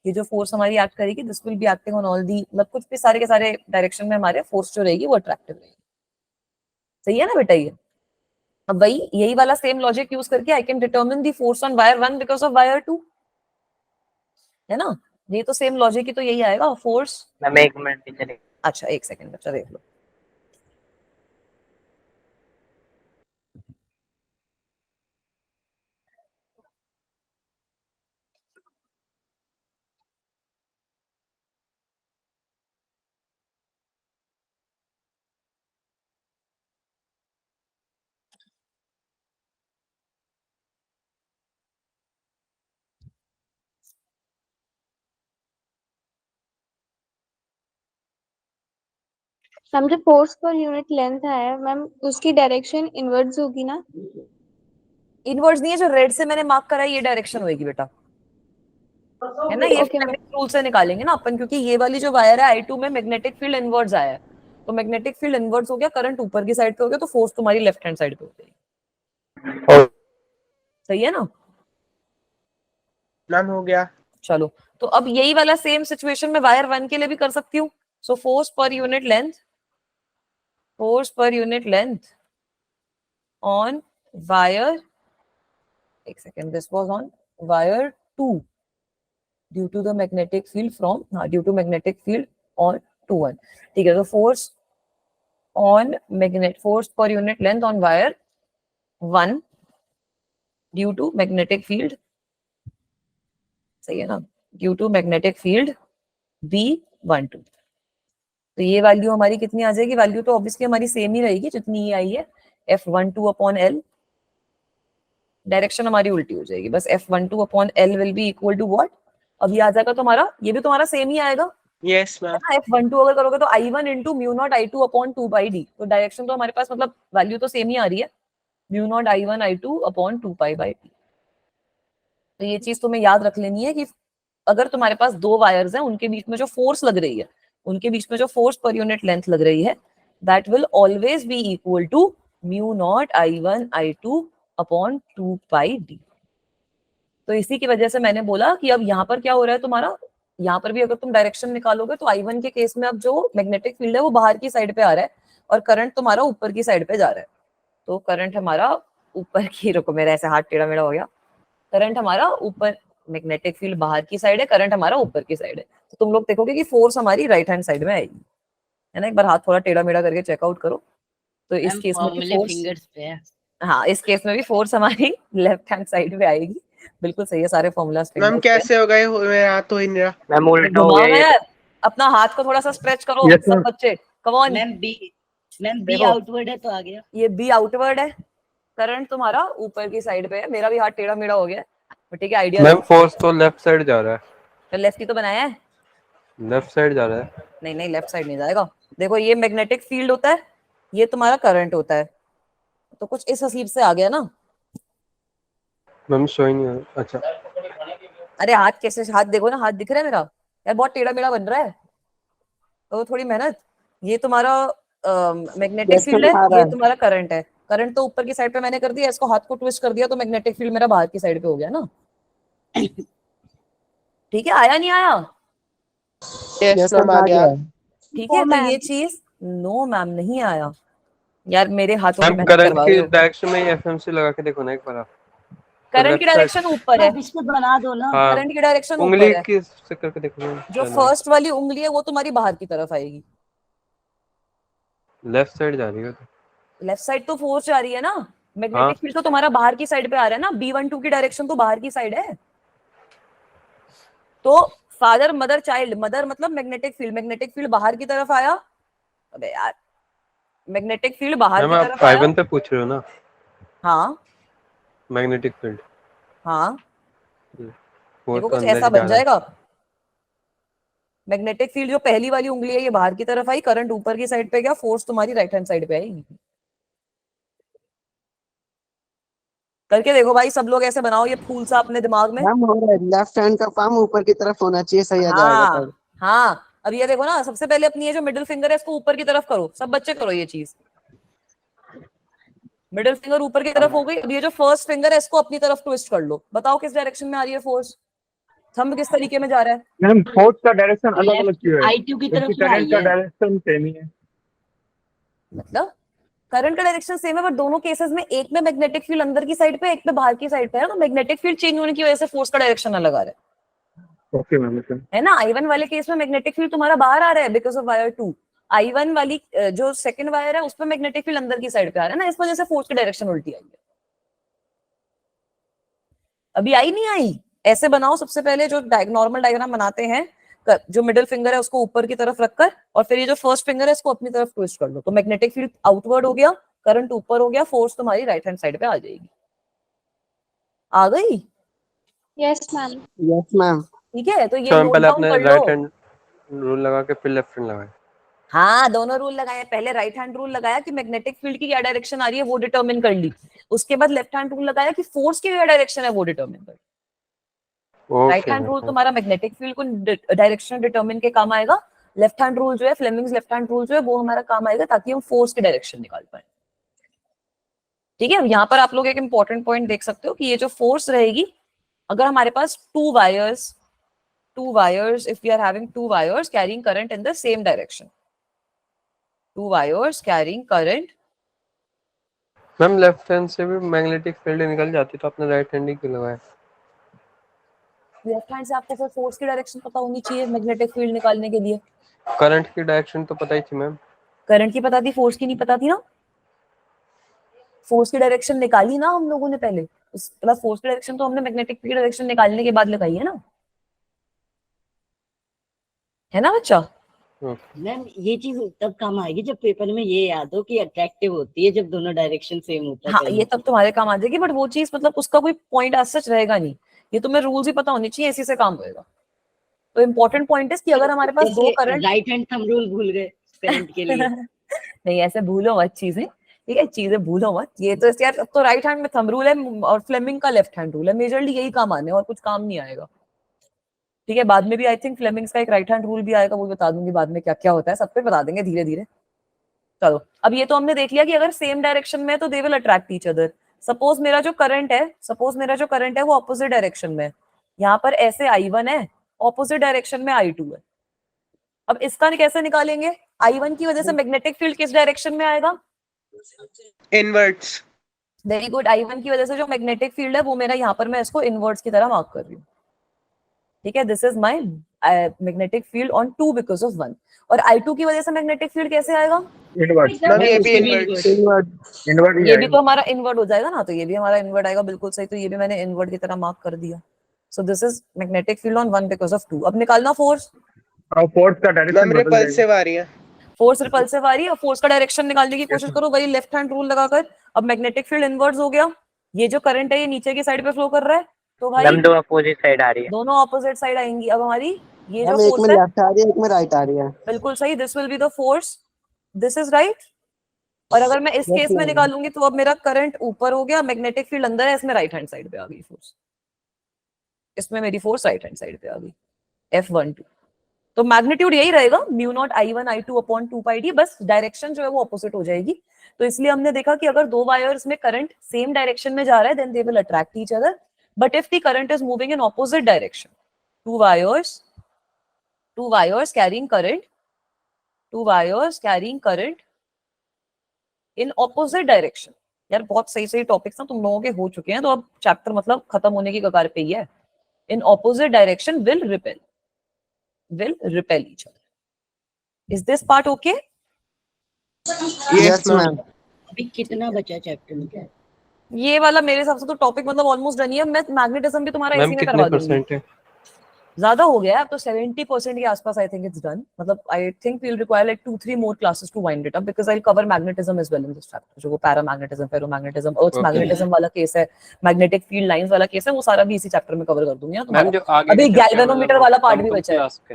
ये जो फोर्स हमारी एक्ट करेगी this will be acting on all the, मतलब कुछ भी सारे के सारे डायरेक्शन में हमारे फोर्स जो रहेगी वो अट्रैक्टिव रहेगी। सही है ना बेटा? ये अब वही यही वाला सेम लॉजिक यूज करके I can determine the force on wire 1 because of wire 2, है ना। ये तो सेम लॉजिक ही तो यही आएगा फोर्स। Ma'am 1 minute teacher. अच्छा एक सेकंड बच्चा देख लो। मैम जो फोर्स पर यूनिट लेंथ है मैम उसकी डायरेक्शन इनवर्ड्स होगी ना? इनवर्ड्स नहीं है, जो रेड से मैंने मार्क करा है ये डायरेक्शन होगी बेटा, है ना। ये ओके मैम। रूल से निकालेंगे ना अपन, क्योंकि ये वाली जो वायर है I2 में मैग्नेटिक फील्ड इनवर्ड्स आया है, तो मैग्नेटिक फील्ड इनवर्ड्स हो गया, करंट ऊपर की साइड पे हो गया, तो फोर्स तुम्हारी लेफ्ट हैंड साइड पे हो गई। सही है ना? मैम हो गया। चलो, तो अब यही वाला सेम सिचुएशन में वायर 1 के लिए भी कर सकती हूँ। So force per unit length on wire, एक second, this was on wire 2 due to the magnetic field from, due to magnetic field on 2 1। ठीक है, तो force per unit length on wire 1 due to magnetic field, सही है ना, due to magnetic field B12। तो ये value हमारी कितनी आ जाएगी? वैल्यू तो ऑब्वियसली हमारी सेम ही रहेगी जितनी ये आई है, F12/L। डायरेक्शन हमारी उल्टी हो जाएगी, बस F12/L will be equal to what? अब ये आ जाएगा तुम्हारा, ये भी तुम्हारा सेम ही आएगा, यस मैम। F12 अगर करोगे तो I1 into μ0 I2/2πd। तो डायरेक्शन तो हमारे पास, मतलब वैल्यू तो सेम ही आ रही है, μ0 I1 I2/2π/d। तो ये चीज तुम्हें याद रख लेनी है कि अगर तुम्हारे पास दो वायर्स हैं, उनके बीच में जो फोर्स लग रही है, उनके बीच में जो फोर्स पर यूनिट लेंथ लग रही है, that will always be equal to μ0 I1 I2/2πd। तो इसी की वजह से मैंने बोला कि अब यहाँ पर क्या हो रहा है तुम्हारा, यहाँ पर भी अगर तुम डायरेक्शन निकालोगे तो I1 के केस में अब जो मैग्नेटिक फील्ड है वो बाहर की साइड पे आ रहा है और करंट तुम्हारा ऊपर की साइड पे जा रहा है। तो करंट हमारा ऊपर की, रुको मेरा ऐसे हाथ टेढ़ा मेढ़ा हो गया, करंट हमारा ऊपर, मैग्नेटिक फील्ड बाहर की साइड है, करंट हमारा ऊपर की साइड है। तो तुम लोग देखोगे कि फोर्स हमारी राइट हैंड साइड में आएगी, है ना। एक बार हाथ थोड़ा टेढ़ा मेढ़ा करके चेकआउट करो। तो इस केस में भी फोर्स, फिंगर्स पे है। हाँ, इस केस में भी फोर्स हमारी लेफ्ट हैंड साइड पे आएगी। बिल्कुल सही है, सारे फॉर्मूलाज मैम कैसे होगा ये? मेरा हाथ तो ही नहीं रहा। मैम उल्टा हो घुमाओ गया ना ये। यार, अपना हाथ को थोड़ा सा स्ट्रेच करो Yes, सब ma'am. बच्चे, कम ऑन। मैम बी देखो। आउटवर्ड है तो आ गया। ये बी आउटवर्ड है, करंट तुम्हारा ऊपर की साइड पे है, मेरा भी हाथ टेढ़ा मेढ़ा हो गया, बट ठीक है, आइडिया मैम फोर्स तो लेफ्ट साइड जा रहा है, तो लेफ्ट ही तो बनाया है। लेफ्ट साइड जा रहा है। नहीं नहीं, लेफ्ट साइड नहीं जाएगा। देखो ये मैग्नेटिक फील्ड होता है, ये तुम्हारा करंट होता है, तो कुछ इस हसीब से आ गया ना। मैम शो ही नहीं हो रहा। अच्छा अरे हाथ कैसे, हाथ देखो ना, हाथ दिख रहा है मेरा यार, बहुत टेढ़ा मेढ़ा बन रहा है, तो थोड़ी मेहनत। ये तुम्हारा मैग्नेटिक फील्ड है, ये तुम्हारा करंट है, करंट तो ऊपर की साइड पे मैंने कर दिया, इसको हाथ को ट्विस्ट कर दिया तो मैग्नेटिक फील्ड मेरा बाहर की साइड पे हो गया ना। ठीक है, आया नहीं आया? यस मैम आ गया। ठीक है, तो ये चीज, नो मैम नहीं आया यार, मेरे हाथों की मैम मेहनत करंट करवा की रहे हो। डायरेक्शन में एफएमसी लगा के देखो ना एक बार आप। करंट की left side- डायरेक्शन ऊपर है, आप इसको बना दो ना। हाँ, करंट की डायरेक्शन उंगली ऊपर है, की से करके देखो मैम। जो फर्स्ट वाली उंगली है वो तुम्हारी बाहर की तरफ आएगी, लेफ्ट साइड जा रही है तो। लेफ्ट साइड तो फोर्स जा रही है ना, हाँ। मैग्नेटिक फील्ड तो तुम्हारा बाहर की साइड पे आ रहा है ना, B12 की डायरेक्शन तो बाहर की साइड है। तो फादर मदर चाइल्ड, मदर मतलब मैग्नेटिक फील्ड बाहर की तरफ आया। अबे यार, मैग्नेटिक फील्ड बाहर मैम की आप तरफ आया। I1 पे पूछ रहे हो ना, हाँ मैग्नेटिक फील्ड। हाँ, वो देखो तो कुछ अंदर ऐसा ही जा बन रहा है। जाएगा। मैग्नेटिक फील्ड जो पहली वाली उंगली है ये बाहर की तरफ आई, करंट ऊपर की साइड पे गया, फोर्स तुम्हारी राइट हैंड साइड पे आई। करके देखो भाई, सब लोग ऐसे बनाओ ये फूल सा अपने दिमाग में। मैम हो रहा है, लेफ्ट हैंड का पाम ऊपर की तरफ होना चाहिए, सही आ जाएगा हाँ तब। हाँ, अब ये देखो ना, सबसे पहले अपनी ये जो मिडिल फिंगर है इसको ऊपर की तरफ करो, सब बच्चे करो ये चीज। मिडिल फिंगर ऊपर की तरफ हो गई, अब ये जो फर्स्ट फिंगर है इसको अपनी तरफ ट्विस्ट कर लो, बताओ किस डायरेक्शन में आ रही है फोर्स, थंब किस तरीके में जा रहा है। मैम फोर्स का डायरेक्शन अलग अलग क्यों है? I2 की तरफ जबकि से आई करंट का है। डायरेक्शन सेम ही है। मतलब करंट का डायरेक्शन सेम है, बट दोनों केसेस में एक में मैग्नेटिक फील्ड अंदर की साइड पे, एक में बाहर की साइड पे है, तो मैग्नेटिक फील्ड चेंज होने की वजह से फोर्स का डायरेक्शन अलग आ रहा ओके मैम ओके। है ना। I1 वाले केस में मैग्नेटिक फील्ड तुम्हारा बाहर आ रहा है बिकॉज ऑफ वायर 2। I1 वाली जो सेकंड वायर है उसमें मैग्नेटिक फील्ड अंदर की साइड पे आ रहा है ना, इस वजह से फोर्स की डायरेक्शन उल्टी आई है। अभी आई नहीं आई? ऐसे बनाओ सबसे पहले, जो नॉर्मल डायग्राम बनाते हैं, जो मिडिल फिंगर है उसको ऊपर की तरफ रखकर, और फिर ये जो फर्स्ट फिंगर है इसको अपनी तरफ ट्विस्ट कर लो, तो मैग्नेटिक फील्ड आउटवर्ड हो गया, करंट ऊपर हो गया, फोर्स तुम्हारी राइट हैंड साइड पे आ जाएगी। आ गई? Yes ma'am. Yes ma'am. ठीक है, तो ये तो हम नोट पहले डाउन अपने कर लो। राइट हैंड रूल लगा के फिर लेफ्ट हैंड लगाए। हाँ दोनों रूल लगाए, पहले राइट हैंड रूल लगाया कि मैग्नेटिक फील्ड की क्या डायरेक्शन आ रही है वो डिटरमिन कर ली, उसके बाद लेफ्ट हैंड रूल लगाया कि फोर्स की क्या डायरेक्शन है वो डिटरमिन कर ली। राइट ओके हैंड रूल तुम्हारा मैग्नेटिक फील्ड को डायरेक्शन डिटरमिन के काम आएगा, लेफ्ट हैंड रूल जो है फ्लेमिंग्स लेफ्ट हैंड रूल जो है वो हमारा काम आएगा ताकि हम फोर्स की डायरेक्शन निकाल पाए। ठीक है, यहाँ पर आप लोग एक इंपॉर्टेंट पॉइंट देख सकते हो कि ये जो फोर्स रहेगी, अगर हमारे पास two wires if we are having two wires carrying current in the same direction, two wires carrying current, ma'am left hand से भी मैग्नेटिक फील्ड निकल जाती तो आपने राइट हैंड ही क्यों लगाया? लेफ्ट हैंड से आपको फिर फोर्स की डायरेक्शन पता होनी चाहिए मैग्नेटिक फील्ड निकालने के लिए। करंट की डायरेक्शन तो पता ही थी मैम। करंट की पता थी, फोर्स की नहीं पता थी ना। फोर्स की डायरेक्शन निकाली ना हम लोगों ने पहले, मतलब फोर्स की डायरेक्शन तो हमने मैग्नेटिक फील्ड डायरेक्शन निकालने के बाद लगाई है ना बच्चा। मैम ये चीज तब काम आएगी जब पेपर में ये याद हो कि अट्रैक्टिव होती है जब दोनों डायरेक्शन सेम होता है। हाँ ये तब तुम्हारे काम आ जाएगी, बट वो चीज मतलब उसका कोई पॉइंट आज सच रहेगा नहीं, ये तुम्हें रूल्स ही पता होनी चाहिए, इसी से काम होएगा। तो इम्पोर्टेंट पॉइंट है कि अगर हमारे पास दो current, right hand thumb rule भूल गए करंट के लिए। नहीं ऐसे भूलो मत चीजें, ठीक है चीजें भूलो मत, ये तो यार अब तो राइट हैंड में थंब रूल है और फ्लेमिंग का लेफ्ट हैंड रूल है, मेजरली यही काम आने और कुछ काम नहीं आएगा। ठीक है, बाद में भी आई थिंक फ्लेमिंग्स का एक राइट हैंड रूल भी आएगा, वो बता दूंगी बाद में क्या क्या होता है, सब पे बता देंगे धीरे धीरे। चलो अब ये तो हमने देख लिया कि अगर सेम डायरेक्शन में है तो दे will attract each other. Suppose मेरा जो करंट है वो ऑपोजिट डायरेक्शन में है, यहाँ पर ऐसे I1 है, ऑपोजिट डायरेक्शन में I2 है। अब इसका कैसे निकालेंगे? I1 की वजह से मैग्नेटिक फील्ड किस डायरेक्शन में आएगा? इनवर्ट्स। वेरी गुड, I1 की वजह से जो मैग्नेटिक फील्ड है वो मेरा यहाँ पर मैं इसको इनवर्ट्स की तरह मार्क कर रही हूँ। ठीक है, this is my magnetic field on 2 because of 1। और I2 की वजह से मैग्नेटिक फील्ड कैसे आएगा? इनवर्ट मैम ये भी इनवर्ट्स। इनवर्ट ये भी तो हमारा इनवर्ट हो जाएगा ना, तो ये भी हमारा इनवर्ट आएगा, बिल्कुल सही, तो ये भी मैंने इनवर्ट की तरह मार्क कर दिया। सो this is magnetic field on 1 because of 2। अब निकालना फोर्स। और फोर्स का मैम डायरेक्शन बदल जाएगा। रिपल्सिव आ रही है। फोर्स रिपल्सिव आ रही है और फोर्स का डायरेक्शन निकालने की कोशिश करो, वही लेफ्ट हैंड रूल लगाकर। अब मैग्नेटिक फील्ड इनवर्ट्स हो गया, ये जो करंट है ये नीचे की साइड पे फ्लो कर रहा है, तो भाई मैम दो अपोजिट साइड आ रही है। दोनों ऑपोजिट साइड आएंगी। अब हमारी ये जो हम एक फोर्स में है, लेफ्ट आ रही है एक में राइट आ रही है। बिल्कुल सही, this will be the force, this is right. और अगर मैं इस केस में निकालूंगी तो अब मेरा करंट ऊपर हो गया, मैग्नेटिक फील्ड अंदर है, इसमें राइट हैंड साइड पे आ गई फोर्स, इसमें मेरी फोर्स राइट हैंड साइड पे आ गई F12। तो मैग्नीट्यूड यही रहेगा mu naught I1 I2 upon 2 pi D, बस डायरेक्शन जो है वो ऑपोजिट हो जाएगी। तो इसलिए हमने देखा कि अगर दो वायर्स में करंट सेम डायरेक्शन में जा रहा है then they will attract each other, but if the current is moving in opposite direction, two wires carrying current in opposite direction। यार बहुत सही सही टॉपिक्स ना तुम लोगों के हो चुके हैं, तो अब चैप्टर मतलब खत्म होने की कगार पे ही है। इन opposite direction will repel each other। Is this part okay? Yes ma'am. अभी कितना बचा चैप्टर में? ये वाला मेरे हिसाब से तो टॉपिक मतलब ऑलमोस्ट डन ही है। मैं मैग्नेटिज्म भी तुम्हारा मैम इसी में कितने करवा दूंगी। परसेंट है? ज्यादा हो गया है अब तो 70% के आसपास आई थिंक इट्स डन। मतलब I think we will require like 2-3 more classes to wind it up because I will cover magnetism as well in this chapter. जो वो पैरामैग्नेटिज्म, फेरोमैग्नेटिज्म, अर्थ मैग्नेटिज्म वाला केस है, magnetic field lines वाला case है, वो सारा भी इसी चैप्टर में कवर कर दूंगी ना मैम जो तुम्हारा। आगे अभी के chapter गैल्वेनोमीटर मतलब वाला पार्ट कम भी कम बचा है। क्लास के?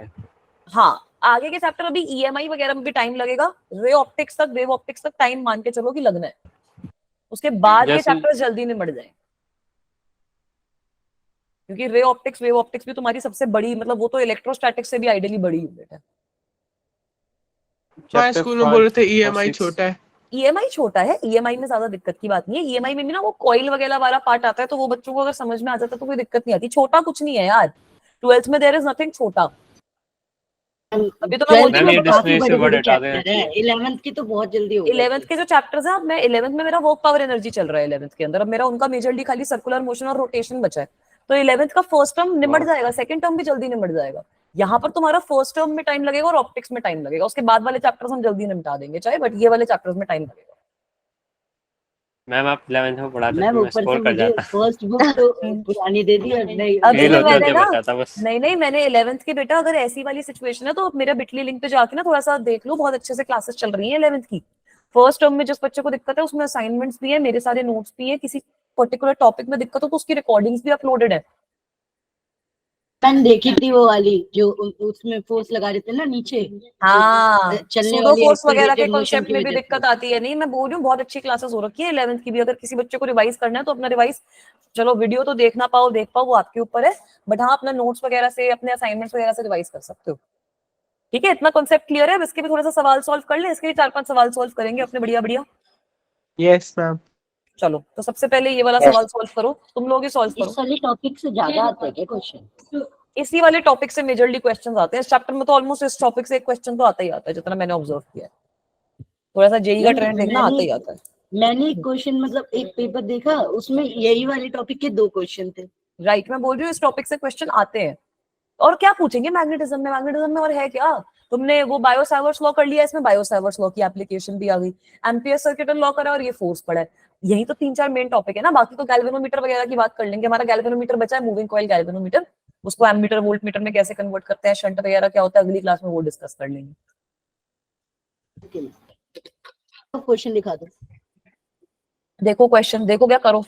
हाँ आगे के चैप्टर अभी EMI वगैरह में भी टाइम लगेगा, रे ऑप्टिक्स तक, वेव ऑप्टिक्स तक टाइम मान के चलो कि लगना है, उसके बाद ये जैसे- चैप्टर जल्दी निपट जाए। क्योंकि रे ऑप्टिक्स, वेव ऑप्टिक्स भी तुम्हारी सबसे बड़ी, मतलब वो तो इलेक्ट्रोस्टैटिक्स से भी आइडियली बड़ी यूनिट है। हमारे Chapter स्कूल में बोल रहे थे 5 और EMI 6 छोटा है। EMI छोटा है, EMI में ज्यादा दिक्कत की बात नहीं है। EMI में भी ना वो कॉइल वगैरह वाला पार्ट आता है, तो वो बच्चों को अगर समझ में आ जाता है तो कोई दिक्कत नहीं आती। छोटा कुछ नहीं है यार, 12th में देयर इज नथिंग छोटा। अभी तो मैं बोलती मैम हूँ ये काफी डिस्प्ले से बड़ी वर्ड बड़ी हटा दें। चैप्टर है। 11th की तो बहुत जल्दी हो 11th के जो चैप्टर्स हैं, अब मैं 11th में मेरा वर्क पावर एनर्जी चल रहा है 11th के अंदर, अब मेरा उनका मेजरली खाली सर्कुलर मोशन और रोटेशन बचा है। तो 11th का फर्स्ट टर्म निमट जाएगा, सेकंड टर्म भी जल्दी निमट जाएगा। यहाँ पर तुम्हारा फर्स्ट टर्म में टाइम लगेगा और ऑप्टिक्स में टाइम लगेगा, उसके बाद वाले चैप्टर्स हम जल्दी निपटा देंगे चाहे, बट ये वाले चैप्टर्स में टाइम लगेगा। मैम आप 11th में पढ़ाते मैम तो मैं ऊपर से स्कोर कर मुझे जाता। फर्स्ट बुक तो पुरानी दे दी और नहीं अभी फेल भी होते मैंने होते ना, बचाता बस। नहीं मैंने 11th की बेटा, अगर ऐसी वाली सिचुएशन है तो मेरा बिटली लिंक पे जाके ना थोड़ा सा देख लो, बहुत अच्छे से क्लासेस चल रही हैं 11th की। फर्स्ट टर्म में जिस बच्चे को दिक्कत है उसमें असाइनमेंट्स भी है, मेरे सारे नोट्स भी है, किसी पर्टिकुलर टॉपिक में दिक्कत हो तो उसकी रिकॉर्डिंग्स भी अपलोडेड है। मैंने देखी थी वो वाली जो उसमें फोर्स लगा रहे थे ना नीचे, हाँ, चलने सूडो वाली फोर्स वगैरह के एक्सीलरेटेड मोशन कॉन्सेप्ट की में भी वजह से। दिक्कत आती है। नहीं, मैं बोल रही हूँ बहुत अच्छी क्लासेस हो रखी है 11th की भी। अगर किसी बच्चे को रिवाइज करना है तो अपना रिवाइज, चलो वीडियो तो देखना पाओ देख पाओ वो आपके ऊपर है, बट हाँ अपना नोट्स वगैरह से अपने असाइनमेंट्स वगैरह से रिवाइज कर सकते हो। ठीक है, इतना कॉन्सेप्ट क्लियर है। अब इसके भी थोड़ा सा सवाल सॉल्व कर ले, इसके भी 4-5 सवाल सॉल्व करेंगे अपने बढ़िया बढ़िया। Yes ma'am. चलो तो सबसे पहले ये वाला सवाल सॉल्व करो, तुम लोग ही सॉल्व करो। इस वाले टॉपिक से ज्यादा आते हैं क्या क्वेश्चन? इसी वाले टॉपिक से मेजरली क्वेश्चंस आते हैं इस चैप्टर में, तो ऑलमोस्ट इस टॉपिक से एक क्वेश्चन तो आता ही आता है जितना मैंने ऑब्जर्व किया है। थोड़ा सा जेई का ट्रेंड देखना, आता ही आता है। मैंने एक क्वेश्चन मतलब एक पेपर देखा, उसमें यही वाले टॉपिक के 2 क्वेश्चन थे। राइट, मैं बोल रही हूँ इस टॉपिक से क्वेश्चन आते हैं। और क्या पूछेंगे मैग्नेटिज्म में? मैग्नेटिज्म में और है क्या? तुमने वो बायो सावर्ट्स लॉ कर लिया, इसमें बायो सावर्ट्स लॉ की एप्लीकेशन भी आ गई, एम्पियर सर्किटल लॉ करा और ये फोर्स पड़ा है। यही तो 3-4 मेन टॉपिक है ना। बाकी तो गैल्वेनोमीटर वगैरह की बात कर लेंगे। हमारा गैल्वेनोमीटर बचा है, मूविंग कॉइल गैल्वेनोमीटर, उसको एमीटर वोल्ट मीटर में कैसे कन्वर्ट करते हैं, शंट वगैरह क्या होता है, अगली क्लास में वो डिस्कस कर लेंगे। क्वेश्चन दिखा दो। देखो क्वेश्चन, देखो क्या करो।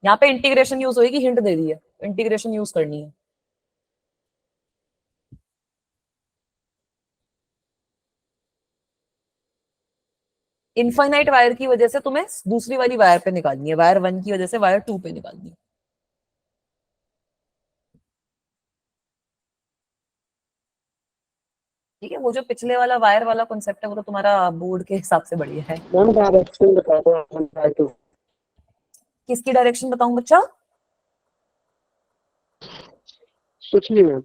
यहाँ पे इंटीग्रेशन यूज होगी, हिंट दे दी है, इंटीग्रेशन यूज करनी है। इनफाइनाइट वायर की वजह से तुम्हें दूसरी वाली वायर पे निकालनी है, वायर 1 की वजह से वायर 2 पे निकालनी है। ठीक है, वो जो पिछले वाला वायर वाला कॉन्सेप्ट है वो तो तुम्हारा बोर्ड के हिसाब से बढ़िया है। मैम डायरेक्शन बता दो। किसकी डायरेक्शन बताऊं बच्चा? कुछ नहीं मैम।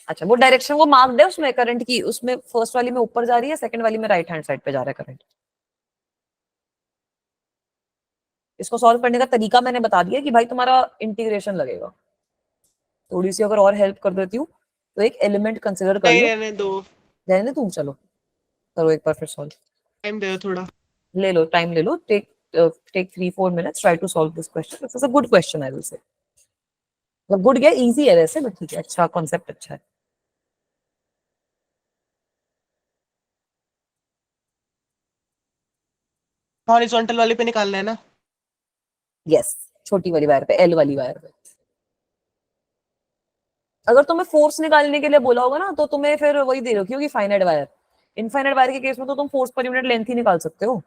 अच्छा, वो डायरेक्शन को मार्क दे उसमें करंट की, उसमें फर्स्ट वाली में ऊपर जा रही है, सेकंड वाली में राइट हैंड साइड पे जा रहा है करंट। इसको सॉल्व करने का तरीका मैंने बता दिया कि भाई तुम्हारा इंटीग्रेशन लगेगा। थोड़ी सी अगर और हेल्प कर देती हूँ तो एक एलिमेंट कंसिडर कर नहीं लो। रहने दो, रहने तुम, चलो करो एक बार फिर सॉल्व। टाइम दे दो थोड़ा। ले लो टाइम, ले लो, take 3-4 minutes, try to solve this question. This is a good question, I will say. मतलब गुड क्या, इजी है वैसे, बट ठीक है, अच्छा कॉन्सेप्ट अच्छा है। हॉरिजॉन्टल वाले पे निकालना है ना? यस, छोटी वाली वायर पे, एल वाली वायर पे। अगर तुम्हें फोर्स निकालने के लिए बोला होगा ना तो तुम्हें फिर वही दे रखी होगी फाइनाइट वायर। इनफाइनाइट वायर के केस में तो तुम फोर्स पर यूनिट लेंथ ही निकाल सकते हो।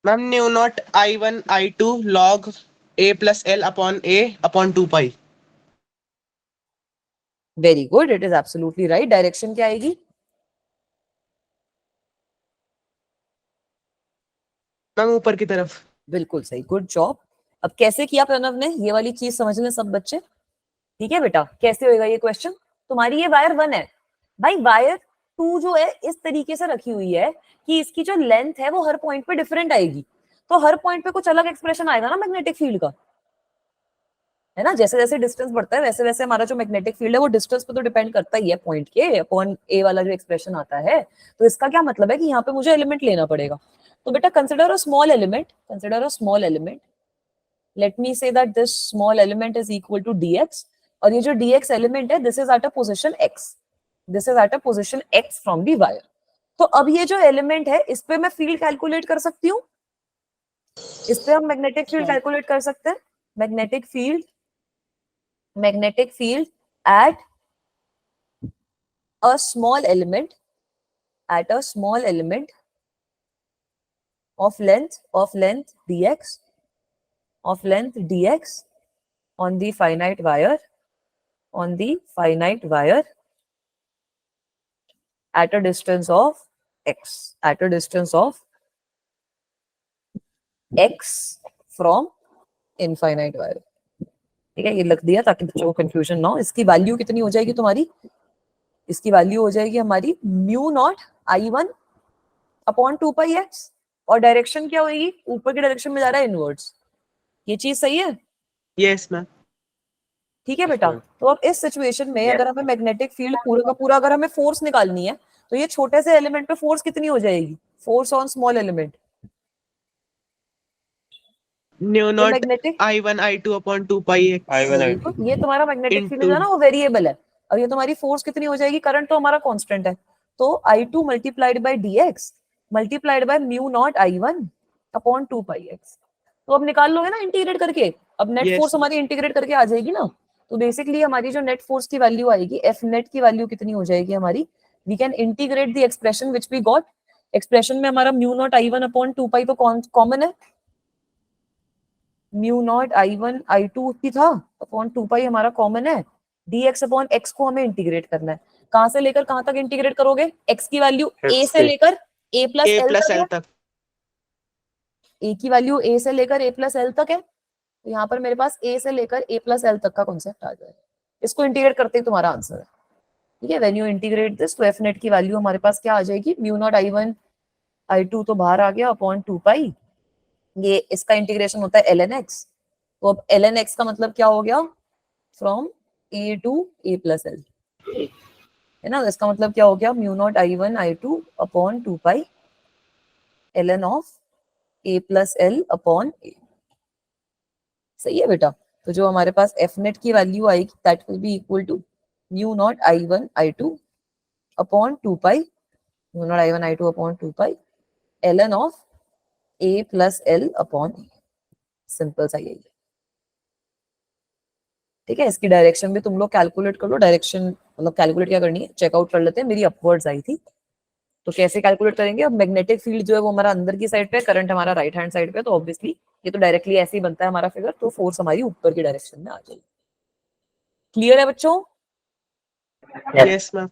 Ma'am new not I1 I2 log A plus L upon A upon 2 pi। Very good, it is absolutely right. Direction क्या आएगी? मैम ऊपर की तरफ। बिल्कुल सही, गुड जॉब। अब कैसे किया प्रणव ने, ये वाली चीज समझ लें सब बच्चे। ठीक है बेटा, कैसे होएगा ये क्वेश्चन? तुम्हारी ये वायर 1 है भाई, वायर 2 जो है इस तरीके से रखी हुई है कि इसकी जो लेंथ है वो हर पॉइंट पे डिफरेंट आएगी, तो हर पॉइंट पे कुछ अलग एक्सप्रेशन आएगा ना मैग्नेटिक फील्ड का, है ना। जैसे जैसे डिस्टेंस बढ़ता है वैसे वैसे हमारा जो मैग्नेटिक फील्ड है वो डिस्टेंस पे तो डिपेंड करता ही है, पॉइंट के अपॉन ए वाला जो एक्सप्रेशन आता है। तो इसका क्या मतलब है कि यहाँ पे मुझे एलिमेंट लेना पड़ेगा। तो बेटा consider a small element, consider a small element. Let me say that this small element is equal to dx, और ये जो dx एलिमेंट है this is at a position x, this is at a position x from the wire. तो अब ये जो element है इस पे मैं फील्ड कैलकुलेट कर सकती हूँ, इस पे हम मैग्नेटिक फील्ड कैलकुलेट कर सकते हैं। Magnetic field at a small element, at a small element of length dx, of length dx on the finite wire, on the finite wire at a distance of x, at a distance of x from infinite wire। ठीक है, ये लिख दिया ताकि बच्चों को confusion ना हो। इसकी वैल्यू कितनी हो जाएगी तुम्हारी? इसकी वैल्यू हो जाएगी हमारी mu naught I1 upon 2 pi x, और डायरेक्शन क्या होगी? ऊपर की डायरेक्शन में जा रहा है इनवर्ड्स। ये चीज सही है? Yes ma'am. ठीक है बेटा। तो अब इस सिचुएशन में अगर हमें मैग्नेटिक फील्ड पूरा का पूरा अगर हमें फोर्स निकालनी है तो ये छोटे से एलिमेंट पे फोर्स कितनी हो जाएगी? Force on small element new not magnetic I1 I2 upon 2 pi x I1 I2 ये तुम्हारा मैग्नेटिक फील्ड into है ना, वो वेरिएबल है। अब ये तुम्हारी फोर्स कितनी हो जाएगी, करंट तो हमारा कांस्टेंट है, तो I2 multiplied by dx multiplied by mu naught I1 upon 2 pi x। तो अब निकाल लोगे ना इंटीग्रेट करके, अब नेट Yes. फोर्स हमारी इंटीग्रेट करके आ जाएगी ना, तो बेसिकली हमारी जो नेट फोर्स की वैल्यू आएगी, एफ नेट की वैल्यू कितनी हो जाएगी हमारी, we can integrate the expression which we got. Expression में हमारा म्यू नॉट I1 अपॉन 2 पाई तो कॉमन है, म्यू नॉट I1 I2 ही था अपॉन 2 पाई हमारा कॉमन है, dx अपॉन x को हमें इंटीग्रेट करना है। कहां से लेकर कहां तक इंटीग्रेट करोगे, x की वैल्यू a से लेकर a plus A l plus तक है, L तक a की वैल्यू a से लेकर a प्लस l तक है, तो यहाँ पर मेरे पास a से लेकर a प्लस l तक का कॉन्सेप्ट आ जाएगा। इसको इंटीग्रेट करते ही तुम्हारा आंसर है, ठीक है। व्हेन यू इंटीग्रेट दिस, तो एफ नेट की वैल्यू हमारे पास क्या आ जाएगी, म्यू नॉट I1 I2 तो बाहर आ गया अपॉन 2 पाई, ये इसका इंटीग्रेशन होता है ln x, तो अब ln x का मतलब क्या हो गया, from a to a plus l, है ना। इसका मतलब क्या हो गया, mu naught I1 I2 upon 2 pi ln of a plus l upon a। सही है बेटा। तो जो हमारे पास एफ नेट की वैल्यू आएगी that will be equal to mu naught I1 I2 upon 2 pi, mu naught I1 I2 upon 2 pi ln of a plus l upon a। Simple सा यही है, ठीक है। इसकी डायरेक्शन भी तुम लोग कैलकुलेट कर लो, डायरेक्शन मतलब कैलकुलेट क्या करनी है, चेकआउट कर लेते हैं, मेरी अपवर्ड्स आई थी, तो कैसे कैलकुलेट करेंगे, अब मैग्नेटिक फील्ड जो है वो हमारा अंदर की साइड पे, करंट हमारा राइट हैंड साइड पे, तो ऑब्वियसली ये तो डायरेक्टली ऐसे ही बनता है हमारा फिगर, तो फोर्स हमारी ऊपर की डायरेक्शन में आ जाएगी। क्लियर है बच्चों? yes ma'am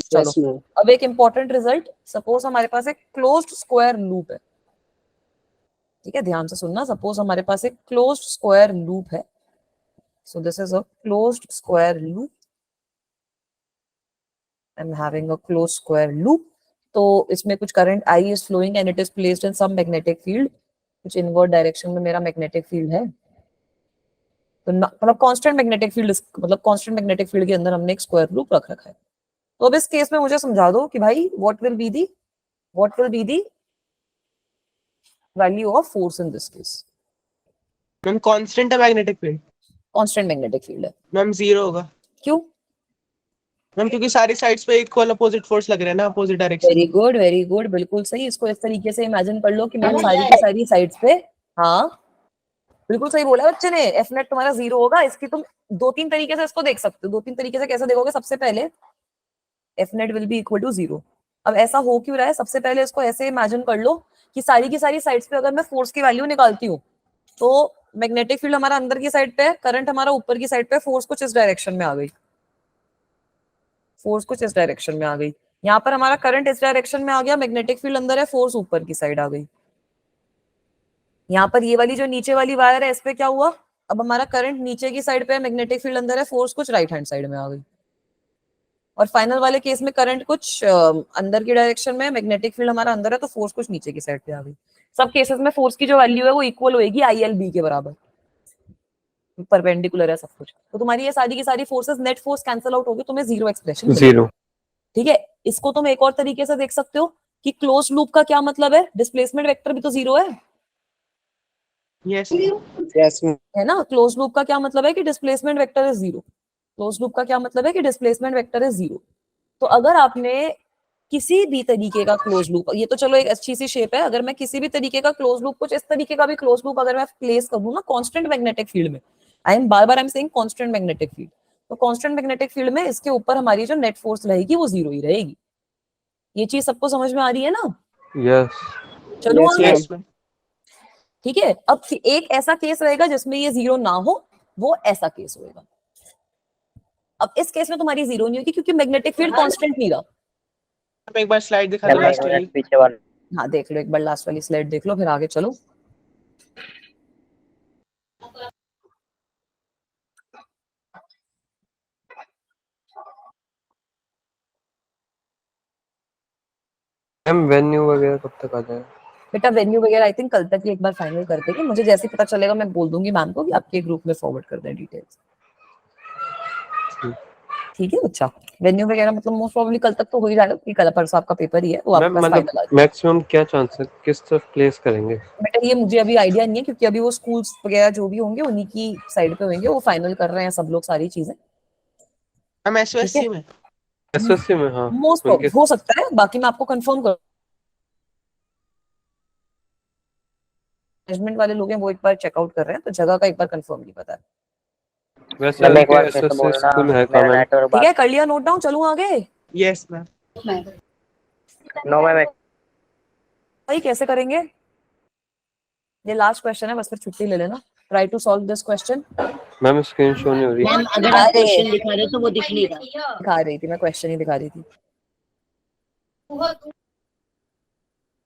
चलो Yes, ma'am. अब एक इंपॉर्टेंट रिजल्ट, सपोज हमारे पास एक क्लोज्ड स्क्वायर लूप है, ठीक है, ध्यान से सुनना। सपोज हमारे पास एक क्लोज्ड स्क्वायर लूप है, so this is a closed square loop, I am having a closed square loop. तो इसमें कुछ current I is flowing and it is placed in some magnetic field, कुछ इनवर्ट डायरेक्शन में मेरा magnetic field है, तो मतलब कांस्टेंट मैग्नेटिक फील्ड, मतलब कांस्टेंट मैग्नेटिक फील्ड के अंदर हमने एक स्क्वायर लूप रख रखा है। तो अब इस केस में मुझे समझा दो कि भाई what will be the value of force in this case. Ma'am constant है magnetic field, constant magnetic field है, मैम 0 होगा क्यों? मैम, क्योंकि सारी साइड्स पे इक्वल अपोजिट फोर्स लग रहे हैं ना, अपोजिट डायरेक्शन। वेरी गुड, बिल्कुल सही। इसको इस तरीके से इमेजिन कर लो कि मैम सारी की सारी साइड्स पे, हाँ बिल्कुल सही बोला बच्चे ने, एफ नेट तुम्हारा 0 होगा। इसकी तुम दो तीन तरीके से इसको देख सकते हो, दो तीन तरीके से कैसे देखोगे, सबसे पहले F net will be equal to 0। अब ऐसा हो क्यों रहा है, सबसे पहले इसको ऐसे इमेजिन कर लो कि सारी की सारी साइड्स पे अगर मैं फोर्स की वैल्यू निकालती हूँ, तो मैग्नेटिक फील्ड हमारा अंदर की साइड पे है, करंट हमारा ऊपर की साइड पे, फोर्स कुछ इस डायरेक्शन में आ गई, फोर्स कुछ इस डायरेक्शन में आ गई। यहाँ पर हमारा करंट इस डायरेक्शन में आ गया, मैग्नेटिक फील्ड अंदर है, फोर्स ऊपर की साइड आ गई। यहाँ पर ये वाली जो नीचे वाली वायर है, इस पे क्या हुआ, अब हमारा करंट नीचे की साइड पे है, मैग्नेटिक फील्ड अंदर है, फोर्स कुछ राइट हैंड साइड में आ गई। और फाइनल वाले केस में करंट कुछ अंदर की डायरेक्शन में, मैग्नेटिक फील्ड हमारा अंदर है, तो फोर्स कुछ नीचे की साइड पे आ गई। सब केसेस में फोर्स की जो वैल्यू है वो इक्वल होगी ILB के बराबर, परपेंडिकुलर है सब कुछ। तो तुम्हारी ये सारी की सारी forces net force cancel out होगी, तुम्हें 0 एक्सप्रेशन 0 ठीक है। इसको तुम एक और तरीके से देख सकते हो कि क्लोज लूप का क्या मतलब है, डिस्प्लेसमेंट वेक्टर भी तो 0 है, यस Yes, ma'am. है ना। क्लोज लूप का क्या मतलब है कि displacement vector is 0, close loop का क्या मतलब है कि डिस्प्लेसमेंट वेक्टर इज 0। तो अगर आपने किसी भी तरीके का क्लोज लूप, ये तो चलो एक अच्छी सी शेप है, अगर मैं किसी भी तरीके का क्लोज लूप, कुछ इस तरीके का भी क्लोज लूप अगर मैं प्लेस कर दूं ना कांस्टेंट मैग्नेटिक फील्ड में, I am saying constant magnetic field, तो कांस्टेंट मैग्नेटिक फील्ड में इसके ऊपर हमारी जो नेट फोर्स रहेगी वो 0 ही रहेगी। ये चीज सबको समझ में आ रही है ना? यस चलो Yes, आगे। ma'am. यस मैम ठीक है, अब एक ऐसा केस रहेगा जिसमें ये 0 ना हो, वो ऐसा केस होगा। अब इस केस में तुम्हारी 0 नहीं होगी क्योंकि मैग्नेटिक फील्ड कांस्टेंट नहीं रहा। एक बार स्लाइड दिखा दो लास्ट वाली। पीछे वाला हाँ देख लो, एक बार लास्ट वाली स्लाइड देख लो, फिर आगे चलो। मैम वेन्यू वगैरह कब तक आ जाएगा? बेटा वेन्यू वगैरह आई थिंक कल तक ही एक बार फाइनल कर देंगे, मुझे जैसे ही पता चलेगा मैं बोल दूंगी मैम को कि आपके ग्रुप में फॉरवर्ड कर दें डिटेल्स। ठीक है बच्चा, वेन्यू वगैरह मतलब मोस्ट प्रोबेबली कल तक तो हो ही जाएगा क्योंकि कल परसों आपका पेपर ही है, वो आपके मैम पास मतलब फाइनल आ जाएगा। मैक्सिमम क्या चांस है, किस तरफ प्लेस करेंगे? बेटा ये मुझे अभी आइडिया नहीं है, क्योंकि अभी वो स्कूल्स वगैरह जो भी होंगे उन्हीं की साइड पे होंगे, वो फाइनल कर रहे हैं सब लोग सारी चीजें। हम ठीक है, एसओएससी में। एसएससी में, हाँ मोस्ट उनके हो सकता है, बाकी मैं आपको कंफर्म कर, मैनेजमेंट वाले लोग हैं वो एक बार चेकआउट कर रहे हैं, तो जगह का एक बार कंफर्म नहीं पता है। वैसे मैम एक उनके बार फिर से एसएससी बोलना, स्कूल है मेरा कहाँ मैम? नेटवर्क ठीक है, कर लिया नोट डाउन, चलूं आगे? Yes ma'am. No ma'am. भाई कैसे करेंगे? ये लास्ट क्वेश्चन है, बस फिर छुट्टी ले लेना। Try to solve this question. Ma'am screen show नहीं हो रही। मैम अगर आप क्वेश्चन दिखा रहे हो तो वो दिख नहीं रहा। दिखा रही थी मैं, क्वेश्चन ही दिखा रही थी।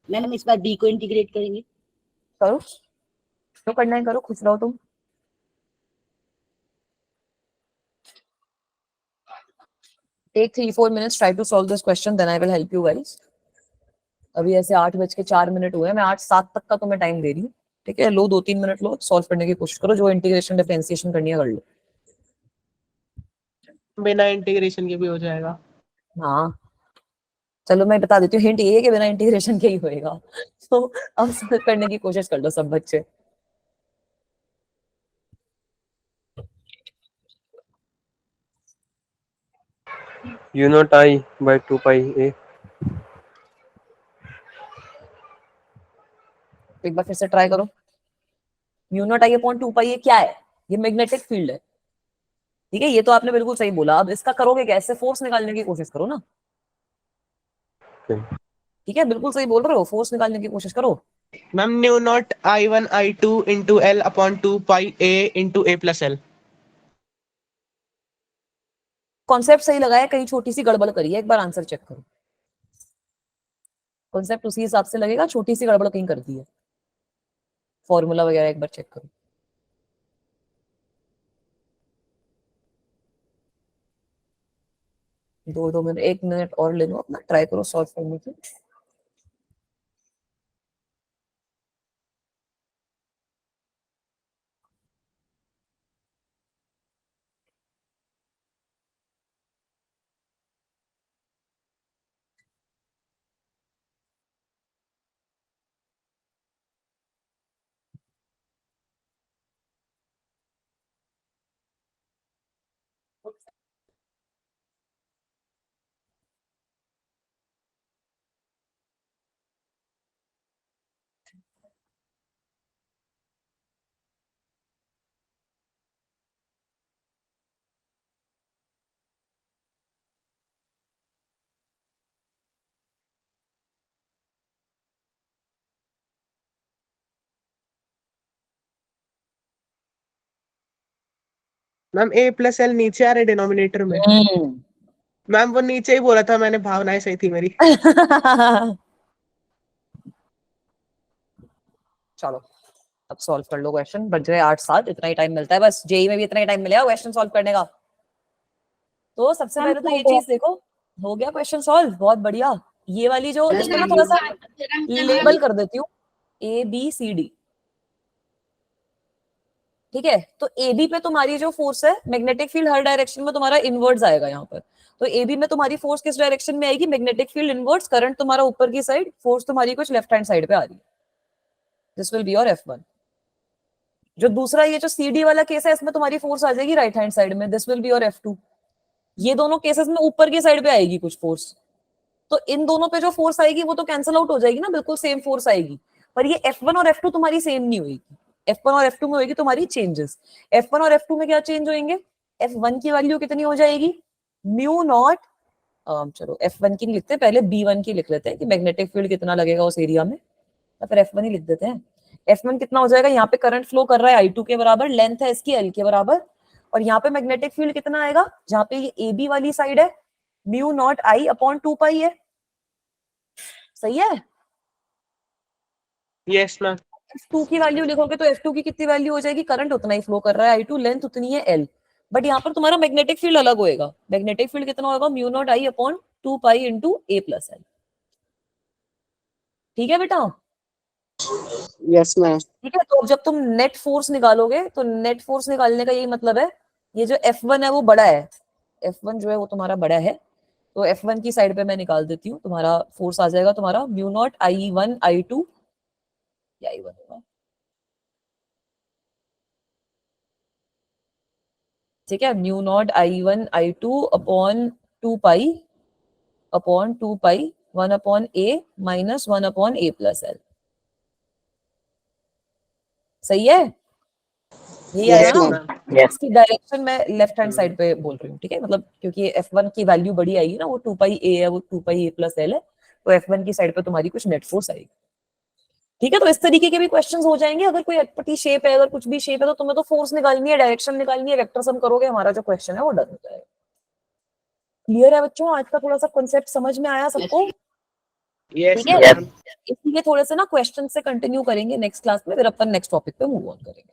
मैम इस बार बी को इंटीग्रेट करेंगे। करो जो करना है करो, खुश रहो तुम। Take 3-4 minutes, try to solve this question, then I will help you guys. अभी ऐसे 8:04 हुए हैं, मैं 8:07 तक का तुम्हें टाइम दे रही हूँ, ठीक है? लो 2-3 मिनट लो, सॉल्व करने की कोशिश करो, जो इंटीग्रेशन डिफरेंशिएशन करनी है कर लो। बिना इंटीग्रेशन के भी हो जाएगा। हाँ चलो मैं बता देती हूँ, हिंट ये है कि बिना इंटीग्रेशन के ही होएगा। तो अब सॉल्व करने की कोशिश कर लो सब बच्चे। U naught I by 2 pi a। एक बार फिर से ट्राई करो। म्यू नॉट आई अपॉन 2 पाई ये क्या है? ये मैग्नेटिक फील्ड है, ठीक है? ये तो आपने बिल्कुल सही बोला। अब इसका करोगे कैसे? फोर्स निकालने की कोशिश करो ना, ठीक है? बिल्कुल सही बोल रहे हो, फोर्स निकालने की कोशिश करो। Ma'am new not I1 I2 into L upon 2 pi A into A plus L। Concept सही लगाया, कहीं छोटी सी गड़बड़ करी है, एक बार आंसर चेक करो। कॉन्सेप्ट उसी हिसाब से लगेगा, छोटी सी गड़बड़ कहीं कर दी है, फॉर्मूला वगैरह एक बार चेक करो। दो मिनट, 1 मिनट और ले लो अपना, ट्राई करो सॉल्व करने की। मैम A प्लस L नीचे आ रहे डिनोमिनेटर में। मैम वो नीचे ही बोला था मैंने, भावनाएं सही थी मेरी। चलो अब सॉल्व कर लो क्वेश्चन, बच गए 8-7, इतना ही टाइम मिलता है बस, जेई में भी इतना ही टाइम मिलेगा क्वेश्चन सॉल्व करने का। तो सबसे पहले तो ये चीज देखो, हो गया क्वेश्चन सॉल्व, बहुत बढ़िया। ये वाली जो, इसको मैं थोड़ा सा लेबल कर देती हूँ, ABCD, ठीक है? तो AB पे तुम्हारी जो फोर्स है, मैग्नेटिक फील्ड हर डायरेक्शन में तुम्हारा इनवर्ड्स आएगा यहाँ पर। तो AB में तुम्हारी फोर्स किस डायरेक्शन में आएगी? मैग्नेटिक फील्ड इनवर्ड्स, करंट तुम्हारा ऊपर की साइड, फोर्स तुम्हारी कुछ लेफ्ट हैंड साइड पे आ रही है। This will be your F1। जो दूसरा ये जो CD वाला केस है, इसमें तुम्हारी फोर्स आ जाएगी राइट हैंड साइड में, this will be your F2। ये दोनों केसेस में ऊपर की साइड पे आएगी कुछ फोर्स, तो इन दोनों पे जो फोर्स आएगी वो तो कैंसिल आउट हो जाएगी ना, बिल्कुल सेम फोर्स आएगी। पर ये F1 और F2 तुम्हारी सेम नहीं होगी। F1 और F2 में होगी तुम्हारी चेंजेस। F1 और F2 में क्या चेंज होंगे? F1 की वैल्यू कितनी हो जाएगी? म्यू नॉट, चलो F1 की नहीं लिखते, पहले B1 की लिख लेते हैं कि मैग्नेटिक फील्ड कितना लगेगा उस एरिया में, या फिर F1 ही लिख देते हैं। F1 कितना हो जाएगा? यहाँ पे करंट फ्लो कर रहा है I2 के बराबर, लेंथ है इसकी L के बराबर, और यहाँ पे मैग्नेटिक फील्ड कितना आएगा? जहाँ पे ये AB वाली साइड है, mu naught I upon 2 pi है। सही है? Yes ma'am. F2 की वैल्यू लिखोगे तो F2 की कितनी वैल्यू हो जाएगी? करंट उतना ही फ्लो कर रहा है I2, लेंथ उतनी है L, बट यहाँ पर तुम्हारा मैग्नेटिक फील्ड अलग होएगा। मैग्नेटिक फील्ड कितना होगा? Mu naught I upon 2 pi into A plus L। ठीक है बेटा? Yes ma'am. ठीक है, तो जब तुम नेट फोर्स निकालोगे, तो नेट फोर्स निकालने का यही मतलब है, ये जो F1 है वो बड़ा है, F1 जो है वो तुम्हारा बड़ा है, तो F1 की साइड पे मैं निकाल देती हूँ, तुम्हारा फोर्स आ जाएगा तुम्हारा म्यू नॉट I1 I2, क्या ही बनेगा। ठीक है, mu naught I1 I2 upon 2 pi 1 upon a minus 1 upon a plus L. सही है, यही आया Yes, ना। ma'am. Yes. इसकी डायरेक्शन मैं लेफ्ट हैंड साइड पे बोल रही हूँ, ठीक है, मतलब क्योंकि F1 की वैल्यू बड़ी आएगी ना, वो 2 पाई a है, वो 2 पाई a प्लस एल है, तो F1 की साइड पे तुम्हारी कुछ नेट फोर्स आएगी। ठीक है, तो इस तरीके के भी क्वेश्चंस हो जाएंगे। अगर कोई अटपटी शेप है, अगर कुछ भी शेप है, तो तुम्हें तो फोर्स निकालनी है, डायरेक्शन निकालनी है, वेक्टर सम करोगे, हमारा जो क्वेश्चन है वो डन हो जाएगा। क्लियर है बच्चों? आज का थोड़ा सा कॉन्सेप्ट समझ में आया सबको? यस ठीक है, Yes. मैम। इसलिए थोड़े से ना क्वेश्चन से कंटिन्यू करेंगे नेक्स्ट क्लास में, फिर अपन नेक्स्ट टॉपिक पे मूव ऑन करेंगे।